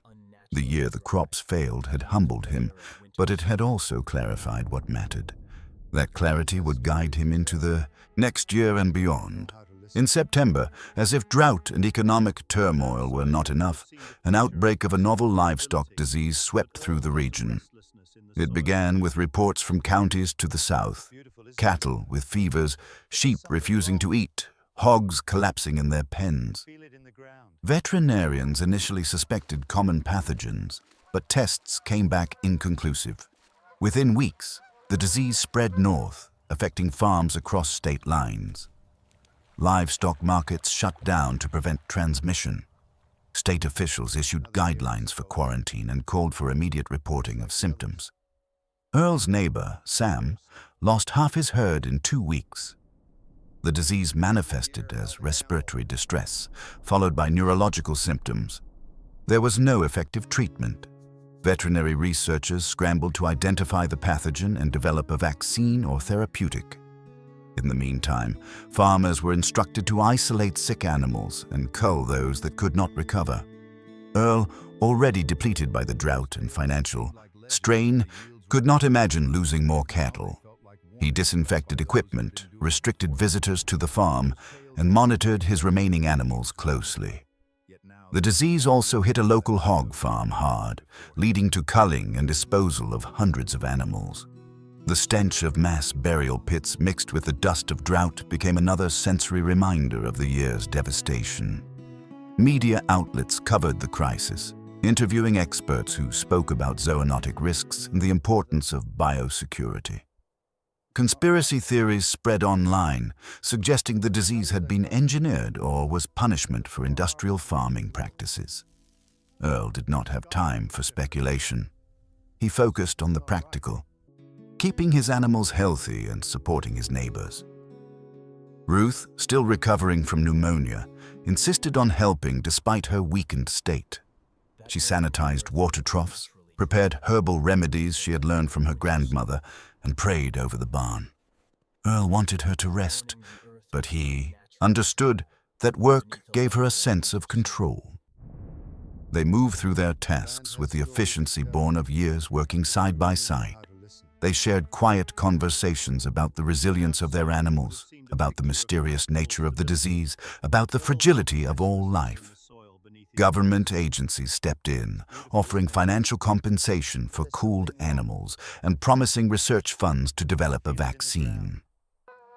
The year the crops failed had humbled him, but it had also clarified what mattered. That clarity would guide him into the next year and beyond. In September, as if drought and economic turmoil were not enough, an outbreak of a novel livestock disease swept through the region. It began with reports from counties to the south. Cattle with fevers, sheep refusing to eat, hogs collapsing in their pens. Veterinarians initially suspected common pathogens, but tests came back inconclusive. Within weeks, the disease spread north, affecting farms across state lines. Livestock markets shut down to prevent transmission. State officials issued guidelines for quarantine and called for immediate reporting of symptoms. Earl's neighbor, Sam, lost half his herd in 2 weeks. The disease manifested as respiratory distress, followed by neurological symptoms. There was no effective treatment. Veterinary researchers scrambled to identify the pathogen and develop a vaccine or therapeutic. In the meantime, farmers were instructed to isolate sick animals and cull those that could not recover. Earl, already depleted by the drought and financial strain, could not imagine losing more cattle. He disinfected equipment, restricted visitors to the farm, and monitored his remaining animals closely. The disease also hit a local hog farm hard, leading to culling and disposal of hundreds of animals. The stench of mass burial pits mixed with the dust of drought became another sensory reminder of the year's devastation. Media outlets covered the crisis, interviewing experts who spoke about zoonotic risks and the importance of biosecurity. Conspiracy theories spread online, suggesting the disease had been engineered or was punishment for industrial farming practices. Earl did not have time for speculation. He focused on the practical, keeping his animals healthy and supporting his neighbors. Ruth, still recovering from pneumonia, insisted on helping despite her weakened state. She sanitized water troughs, prepared herbal remedies she had learned from her grandmother, and prayed over the barn. Earl wanted her to rest, but he understood that work gave her a sense of control. They moved through their tasks with the efficiency born of years working side by side. They shared quiet conversations about the resilience of their animals, about the mysterious nature of the disease, about the fragility of all life. Government agencies stepped in, offering financial compensation for cooled animals and promising research funds to develop a vaccine.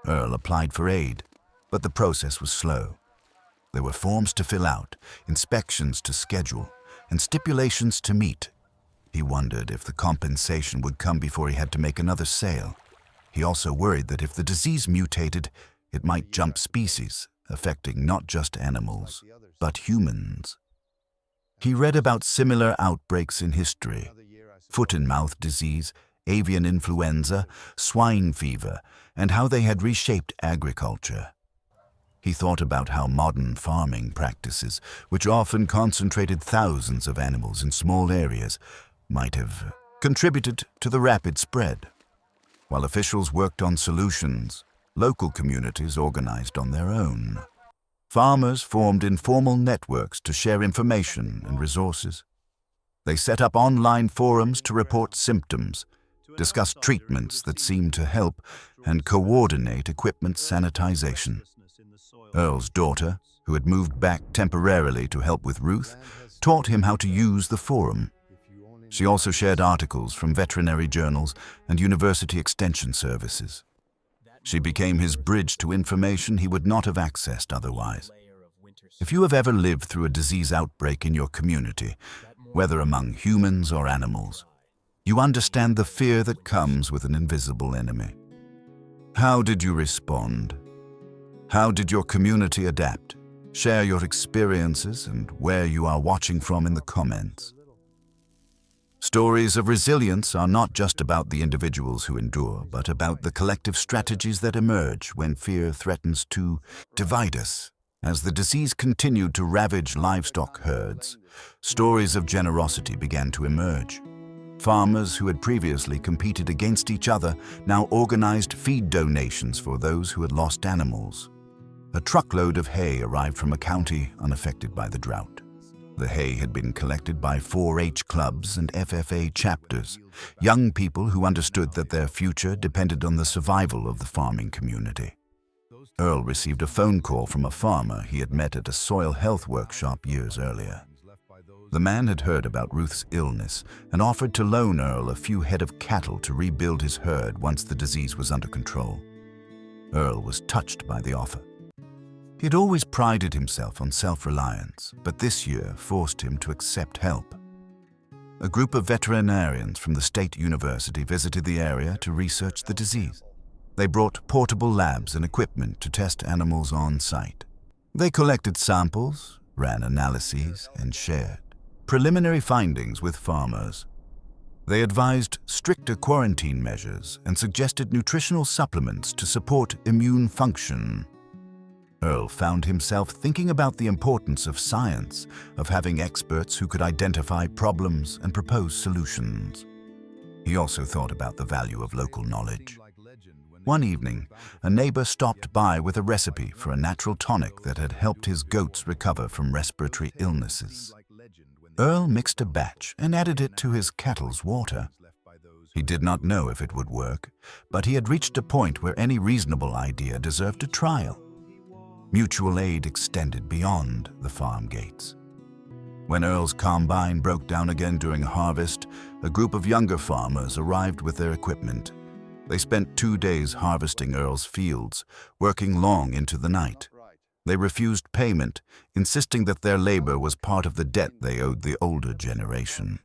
Earl applied for aid, but the process was slow. There were forms to fill out, inspections to schedule, and stipulations to meet. He wondered if the compensation would come before he had to make another sale. He also worried that if the disease mutated, it might jump species, affecting not just animals, but humans. He read about similar outbreaks in history: foot-and-mouth disease, avian influenza, swine fever, and how they had reshaped agriculture. He thought about how modern farming practices, which often concentrated thousands of animals in small areas, might have contributed to the rapid spread. While officials worked on solutions, local communities organized on their own. Farmers formed informal networks to share information and resources. They set up online forums to report symptoms, discuss treatments that seemed to help, and coordinate equipment sanitization. Earl's daughter, who had moved back temporarily to help with Ruth, taught him how to use the forum. She also shared articles from veterinary journals and university extension services. She became his bridge to information he would not have accessed otherwise. If you have ever lived through a disease outbreak in your community, whether among humans or animals, you understand the fear that comes with an invisible enemy. How did you respond? How did your community adapt? Share your experiences and where you are watching from in the comments. Stories of resilience are not just about the individuals who endure, but about the collective strategies that emerge when fear threatens to divide us. As the disease continued to ravage livestock herds, stories of generosity began to emerge. Farmers who had previously competed against each other now organized feed donations for those who had lost animals. A truckload of hay arrived from a county unaffected by the drought. The hay had been collected by 4-H clubs and FFA chapters, young people who understood that their future depended on the survival of the farming community. Earl received a phone call from a farmer he had met at a soil health workshop years earlier. The man had heard about Ruth's illness and offered to loan Earl a few head of cattle to rebuild his herd once the disease was under control. Earl was touched by the offer. He had always prided himself on self-reliance, but this year forced him to accept help. A group of veterinarians from the state university visited the area to research the disease. They brought portable labs and equipment to test animals on site. They collected samples, ran analyses, and shared preliminary findings with farmers. They advised stricter quarantine measures and suggested nutritional supplements to support immune function. Earl found himself thinking about the importance of science, of having experts who could identify problems and propose solutions. He also thought about the value of local knowledge. One evening, a neighbor stopped by with a recipe for a natural tonic that had helped his goats recover from respiratory illnesses. Earl mixed a batch and added it to his cattle's water. He did not know if it would work, but he had reached a point where any reasonable idea deserved a trial. Mutual aid extended beyond the farm gates. When Earl's combine broke down again during harvest, a group of younger farmers arrived with their equipment. They spent 2 days harvesting Earl's fields, working long into the night. They refused payment, insisting that their labor was part of the debt they owed the older generation.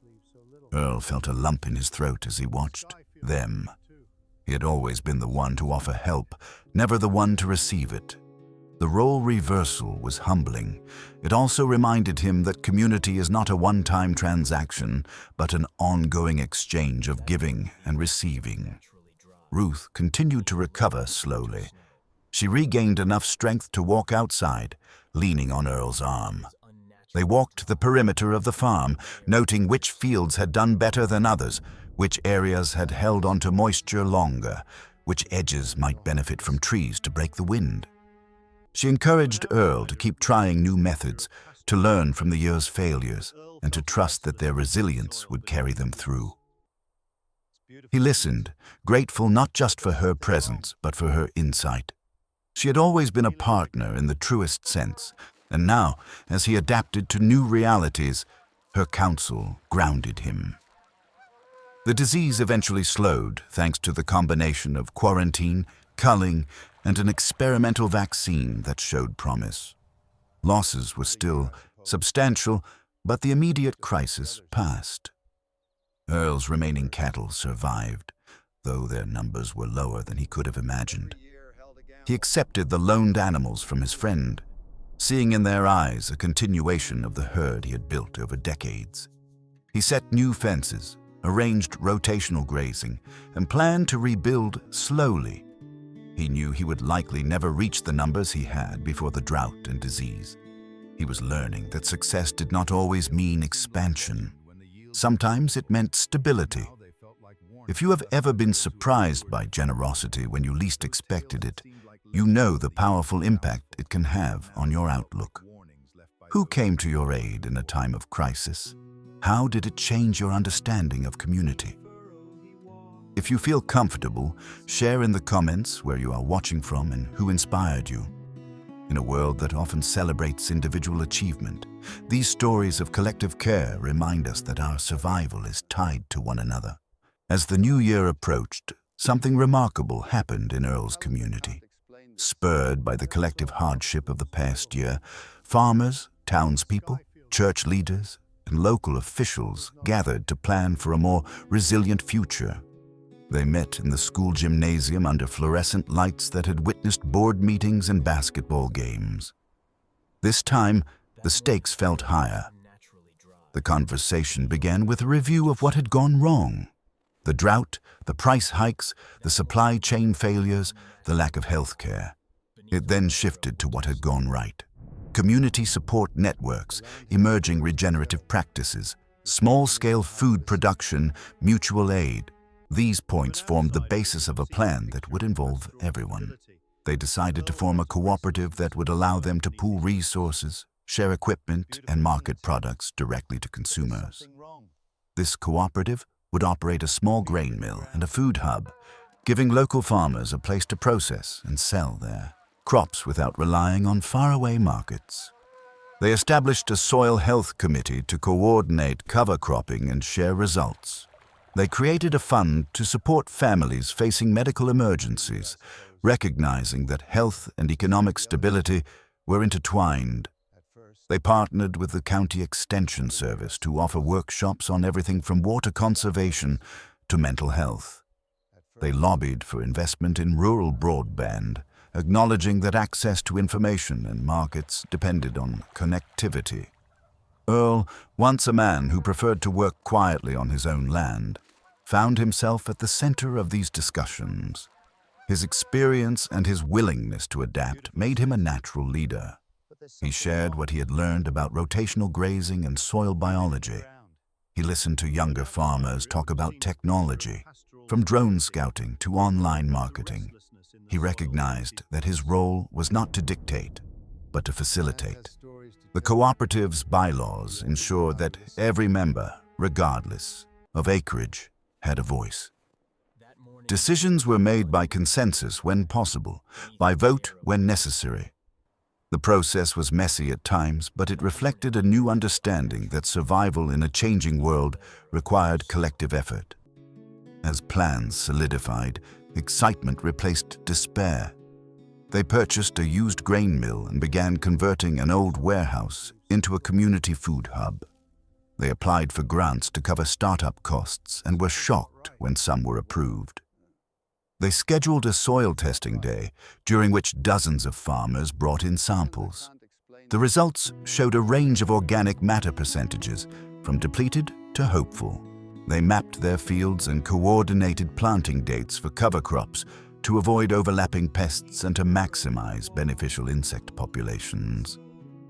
Earl felt a lump in his throat as he watched them. He had always been the one to offer help, never the one to receive it. The role reversal was humbling. It also reminded him that community is not a one-time transaction, but an ongoing exchange of giving and receiving. Ruth continued to recover slowly. She regained enough strength to walk outside, leaning on Earl's arm. They walked the perimeter of the farm, noting which fields had done better than others, which areas had held onto moisture longer, which edges might benefit from trees to break the wind. She encouraged Earl to keep trying new methods, to learn from the year's failures, and to trust that their resilience would carry them through. He listened, grateful not just for her presence, but for her insight. She had always been a partner in the truest sense, and now, as he adapted to new realities, her counsel grounded him. The disease eventually slowed thanks to the combination of quarantine, culling, and an experimental vaccine that showed promise. Losses were still substantial, but the immediate crisis passed. Earl's remaining cattle survived, though their numbers were lower than he could have imagined. He accepted the loaned animals from his friend, seeing in their eyes a continuation of the herd he had built over decades. He set new fences, arranged rotational grazing, and planned to rebuild slowly. He knew he would likely never reach the numbers he had before the drought and disease. He was learning that success did not always mean expansion. Sometimes it meant stability. If you have ever been surprised by generosity when you least expected it, you know the powerful impact it can have on your outlook. Who came to your aid in a time of crisis? How did it change your understanding of community? If you feel comfortable, share in the comments where you are watching from and who inspired you. In a world that often celebrates individual achievement, these stories of collective care remind us that our survival is tied to one another. As the new year approached, something remarkable happened in Earl's community. Spurred by the collective hardship of the past year, farmers, townspeople, church leaders, and local officials gathered to plan for a more resilient future. They met in the school gymnasium under fluorescent lights that had witnessed board meetings and basketball games. This time, the stakes felt higher. The conversation began with a review of what had gone wrong. The drought, the price hikes, the supply chain failures, the lack of health care. It then shifted to what had gone right. Community support networks, emerging regenerative practices, small-scale food production, mutual aid. These points formed the basis of a plan that would involve everyone. They decided to form a cooperative that would allow them to pool resources, share equipment, and market products directly to consumers. This cooperative would operate a small grain mill and a food hub, giving local farmers a place to process and sell their crops without relying on faraway markets. They established a soil health committee to coordinate cover cropping and share results. They created a fund to support families facing medical emergencies, recognizing that health and economic stability were intertwined. They partnered with the County Extension Service to offer workshops on everything from water conservation to mental health. They lobbied for investment in rural broadband, acknowledging that access to information and markets depended on connectivity. Earl, once a man who preferred to work quietly on his own land, found himself at the center of these discussions. His experience and his willingness to adapt made him a natural leader. He shared what he had learned about rotational grazing and soil biology. He listened to younger farmers talk about technology, from drone scouting to online marketing. He recognized that his role was not to dictate, but to facilitate. The cooperative's bylaws ensure that every member, regardless of acreage, had a voice. Decisions were made by consensus when possible, by vote when necessary. The process was messy at times, but it reflected a new understanding that survival in a changing world required collective effort. As plans solidified, excitement replaced despair. They purchased a used grain mill and began converting an old warehouse into a community food hub. They applied for grants to cover startup costs and were shocked when some were approved. They scheduled a soil testing day, during which dozens of farmers brought in samples. The results showed a range of organic matter percentages, from depleted to hopeful. They mapped their fields and coordinated planting dates for cover crops to avoid overlapping pests and to maximize beneficial insect populations.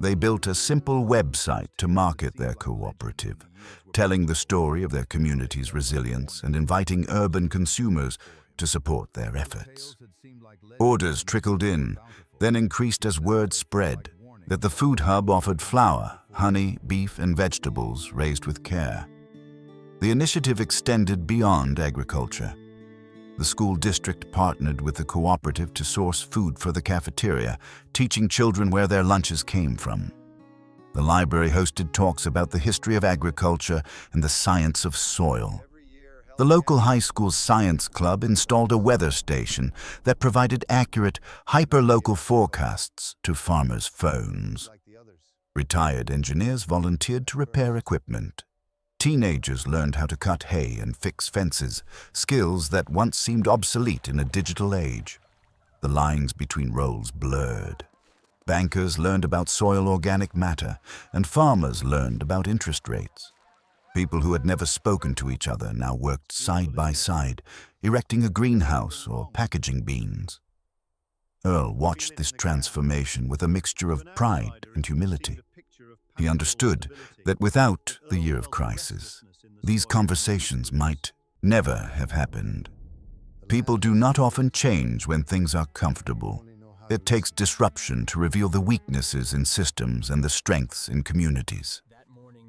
They built a simple website to market their cooperative, telling the story of their community's resilience and inviting urban consumers to support their efforts. Orders trickled in, then increased as word spread that the food hub offered flour, honey, beef, and vegetables raised with care. The initiative extended beyond agriculture. The school district partnered with the cooperative to source food for the cafeteria, teaching children where their lunches came from. The library hosted talks about the history of agriculture and the science of soil. The local high school's science club installed a weather station that provided accurate, hyper-local forecasts to farmers' phones. Retired engineers volunteered to repair equipment. Teenagers learned how to cut hay and fix fences, skills that once seemed obsolete in a digital age. The lines between roles blurred. Bankers learned about soil organic matter, and farmers learned about interest rates. People who had never spoken to each other now worked side by side, erecting a greenhouse or packaging beans. Earl watched this transformation with a mixture of pride and humility. He understood that without the year of crisis, these conversations might never have happened. People do not often change when things are comfortable. It takes disruption to reveal the weaknesses in systems and the strengths in communities.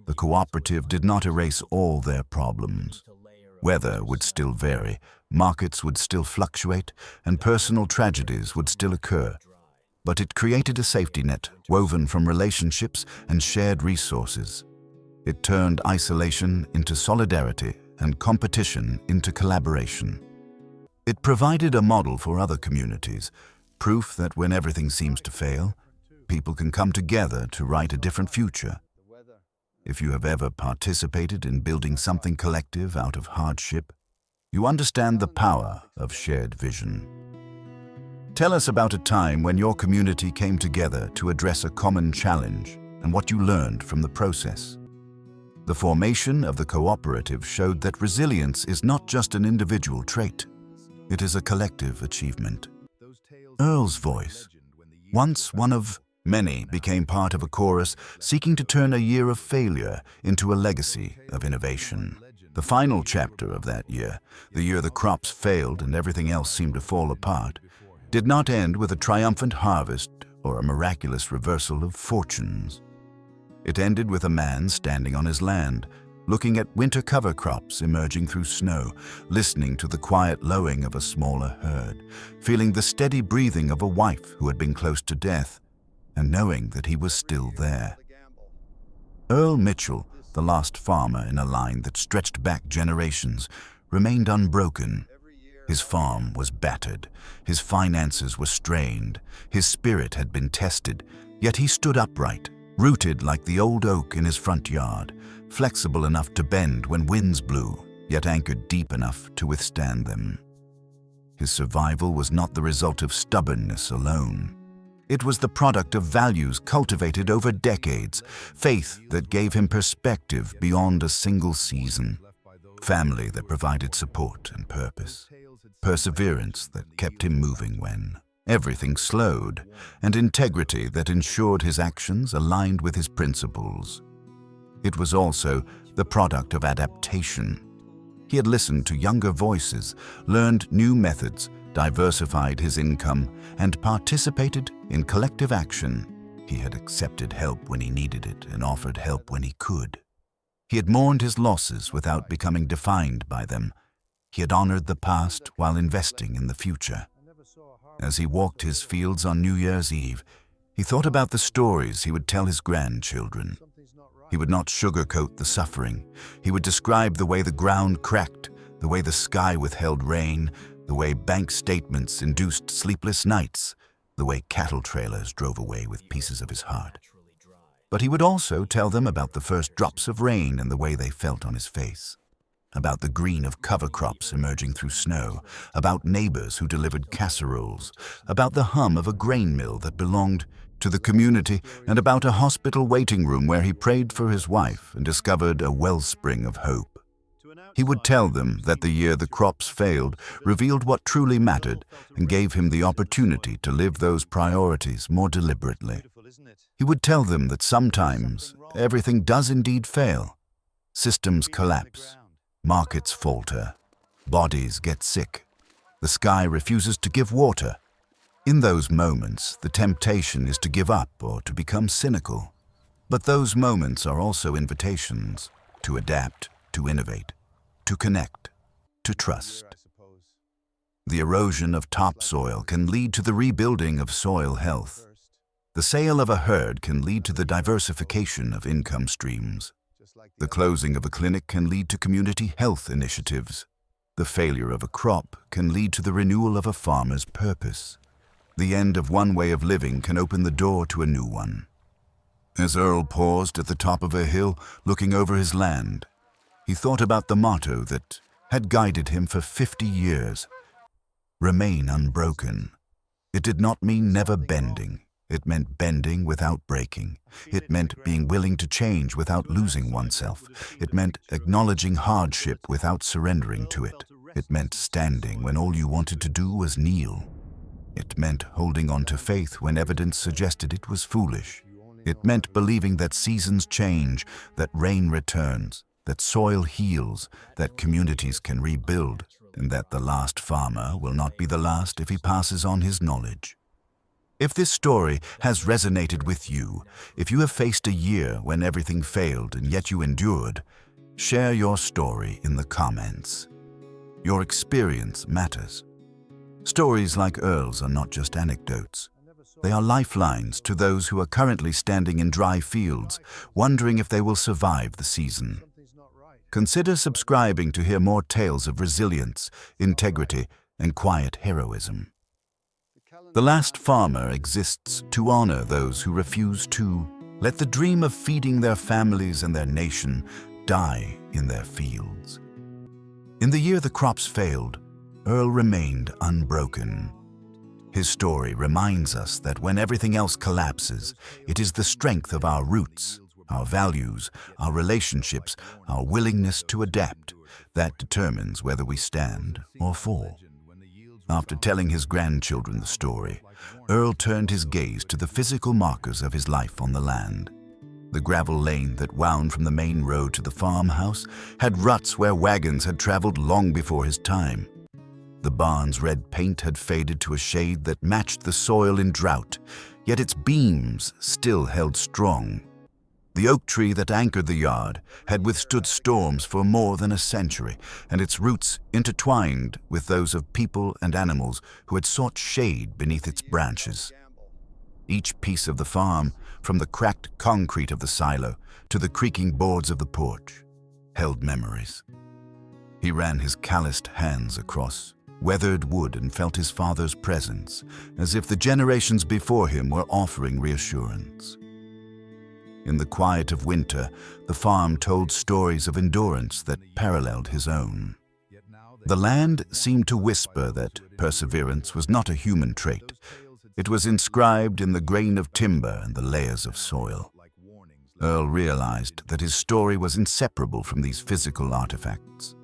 The cooperative did not erase all their problems. Weather would still vary, markets would still fluctuate, and personal tragedies would still occur. But it created a safety net woven from relationships and shared resources. It turned isolation into solidarity and competition into collaboration. It provided a model for other communities, proof that when everything seems to fail, people can come together to write a different future. If you have ever participated in building something collective out of hardship, you understand the power of shared vision. Tell us about a time when your community came together to address a common challenge and what you learned from the process. The formation of the cooperative showed that resilience is not just an individual trait. It is a collective achievement. Earl's voice, once one of many, became part of a chorus seeking to turn a year of failure into a legacy of innovation. The final chapter of that year, the year the crops failed and everything else seemed to fall apart, did not end with a triumphant harvest or a miraculous reversal of fortunes. It ended with a man standing on his land, looking at winter cover crops emerging through snow, listening to the quiet lowing of a smaller herd, feeling the steady breathing of a wife who had been close to death, and knowing that he was still there. Earl Mitchell, the last farmer in a line that stretched back generations, remained unbroken. His farm was battered, his finances were strained, his spirit had been tested, yet he stood upright, rooted like the old oak in his front yard, flexible enough to bend when winds blew, yet anchored deep enough to withstand them. His survival was not the result of stubbornness alone. It was the product of values cultivated over decades, faith that gave him perspective beyond a single season, family that provided support and purpose, perseverance that kept him moving when everything slowed, and integrity that ensured his actions aligned with his principles. It was also the product of adaptation. He had listened to younger voices, learned new methods, diversified his income, and participated in collective action. He had accepted help when he needed it and offered help when he could. He had mourned his losses without becoming defined by them. He had honored the past while investing in the future. As he walked his fields on New Year's Eve, he thought about the stories he would tell his grandchildren. He would not sugarcoat the suffering. He would describe the way the ground cracked, the way the sky withheld rain, the way bank statements induced sleepless nights, the way cattle trailers drove away with pieces of his heart. But he would also tell them about the first drops of rain and the way they felt on his face, about the green of cover crops emerging through snow, about neighbors who delivered casseroles, about the hum of a grain mill that belonged to the community, and about a hospital waiting room where he prayed for his wife and discovered a wellspring of hope. He would tell them that the year the crops failed revealed what truly mattered and gave him the opportunity to live those priorities more deliberately. He would tell them that sometimes everything does indeed fail. Systems collapse, markets falter, bodies get sick, the sky refuses to give water. In those moments, the temptation is to give up or to become cynical. But those moments are also invitations to adapt, to innovate, to connect, to trust. The erosion of topsoil can lead to the rebuilding of soil health. The sale of a herd can lead to the diversification of income streams. The closing of a clinic can lead to community health initiatives. The failure of a crop can lead to the renewal of a farmer's purpose. The end of one way of living can open the door to a new one. As Earl paused at the top of a hill, looking over his land, he thought about the motto that had guided him for 50 years. Remain unbroken. It did not mean never bending. It meant bending without breaking. It meant being willing to change without losing oneself. It meant acknowledging hardship without surrendering to it. It meant standing when all you wanted to do was kneel. It meant holding on to faith when evidence suggested it was foolish. It meant believing that seasons change, that rain returns, that soil heals, that communities can rebuild, and that the last farmer will not be the last if he passes on his knowledge. If this story has resonated with you, if you have faced a year when everything failed and yet you endured, share your story in the comments. Your experience matters. Stories like Earl's are not just anecdotes. They are lifelines to those who are currently standing in dry fields, wondering if they will survive the season. Consider subscribing to hear more tales of resilience, integrity, and quiet heroism. The Last Farmer exists to honor those who refuse to let the dream of feeding their families and their nation die in their fields. In the year the crops failed, Earl remained unbroken. His story reminds us that when everything else collapses, it is the strength of our roots, our values, our relationships, our willingness to adapt that determines whether we stand or fall. After telling his grandchildren the story, Earl turned his gaze to the physical markers of his life on the land. The gravel lane that wound from the main road to the farmhouse had ruts where wagons had traveled long before his time. The barn's red paint had faded to a shade that matched the soil in drought, yet its beams still held strong. The oak tree that anchored the yard had withstood storms for more than a century, and its roots intertwined with those of people and animals who had sought shade beneath its branches. Each piece of the farm, from the cracked concrete of the silo to the creaking boards of the porch, held memories. He ran his calloused hands across weathered wood and felt his father's presence, as if the generations before him were offering reassurance. In the quiet of winter, the farm told stories of endurance that paralleled his own. The land seemed to whisper that perseverance was not a human trait. It was inscribed in the grain of timber and the layers of soil. Earl realized that his story was inseparable from these physical artifacts.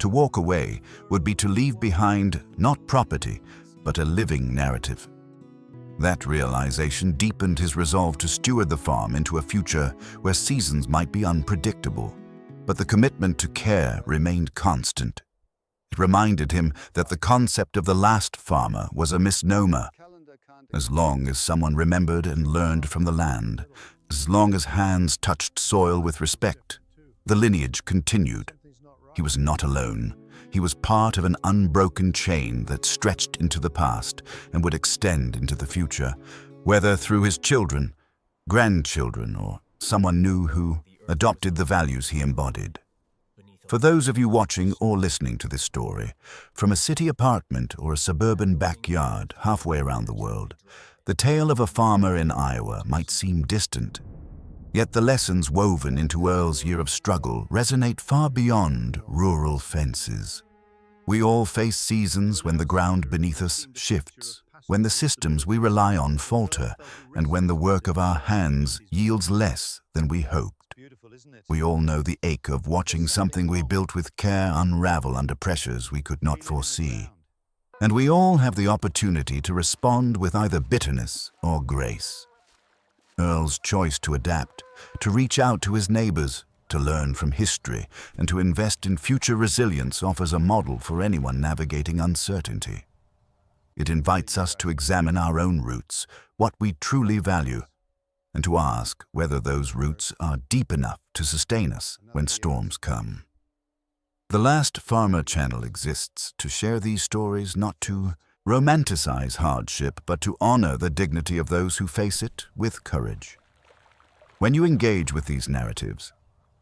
To walk away would be to leave behind not property, but a living narrative. That realization deepened his resolve to steward the farm into a future where seasons might be unpredictable, but the commitment to care remained constant. It reminded him that the concept of the last farmer was a misnomer. As long as someone remembered and learned from the land, as long as hands touched soil with respect, the lineage continued. He was not alone. He was part of an unbroken chain that stretched into the past and would extend into the future, whether through his children, grandchildren, or someone new who adopted the values he embodied. For those of you watching or listening to this story, from a city apartment or a suburban backyard halfway around the world, the tale of a farmer in Iowa might seem distant. Yet the lessons woven into Earl's year of struggle resonate far beyond rural fences. We all face seasons when the ground beneath us shifts, when the systems we rely on falter, and when the work of our hands yields less than we hoped. We all know the ache of watching something we built with care unravel under pressures we could not foresee. And we all have the opportunity to respond with either bitterness or grace. Earl's choice to adapt, to reach out to his neighbors, to learn from history, and to invest in future resilience offers a model for anyone navigating uncertainty. It invites us to examine our own roots, what we truly value, and to ask whether those roots are deep enough to sustain us when storms come. The Last Farmer channel exists to share these stories, not to romanticize hardship, but to honor the dignity of those who face it with courage. When you engage with these narratives,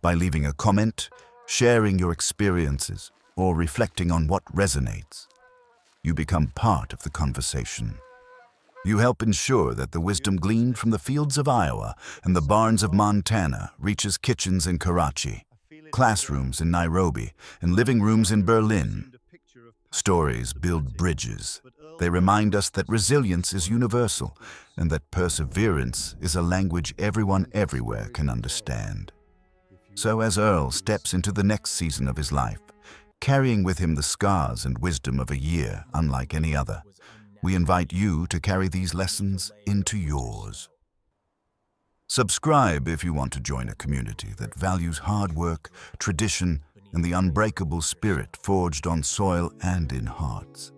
by leaving a comment, sharing your experiences, or reflecting on what resonates, you become part of the conversation. You help ensure that the wisdom gleaned from the fields of Iowa and the barns of Montana reaches kitchens in Karachi, classrooms in Nairobi, and living rooms in Berlin. Stories build bridges. They remind us that resilience is universal and that perseverance is a language everyone everywhere can understand. So as Earl steps into the next season of his life, carrying with him the scars and wisdom of a year unlike any other, we invite you to carry these lessons into yours. Subscribe if you want to join a community that values hard work, tradition, and the unbreakable spirit forged on soil and in hearts.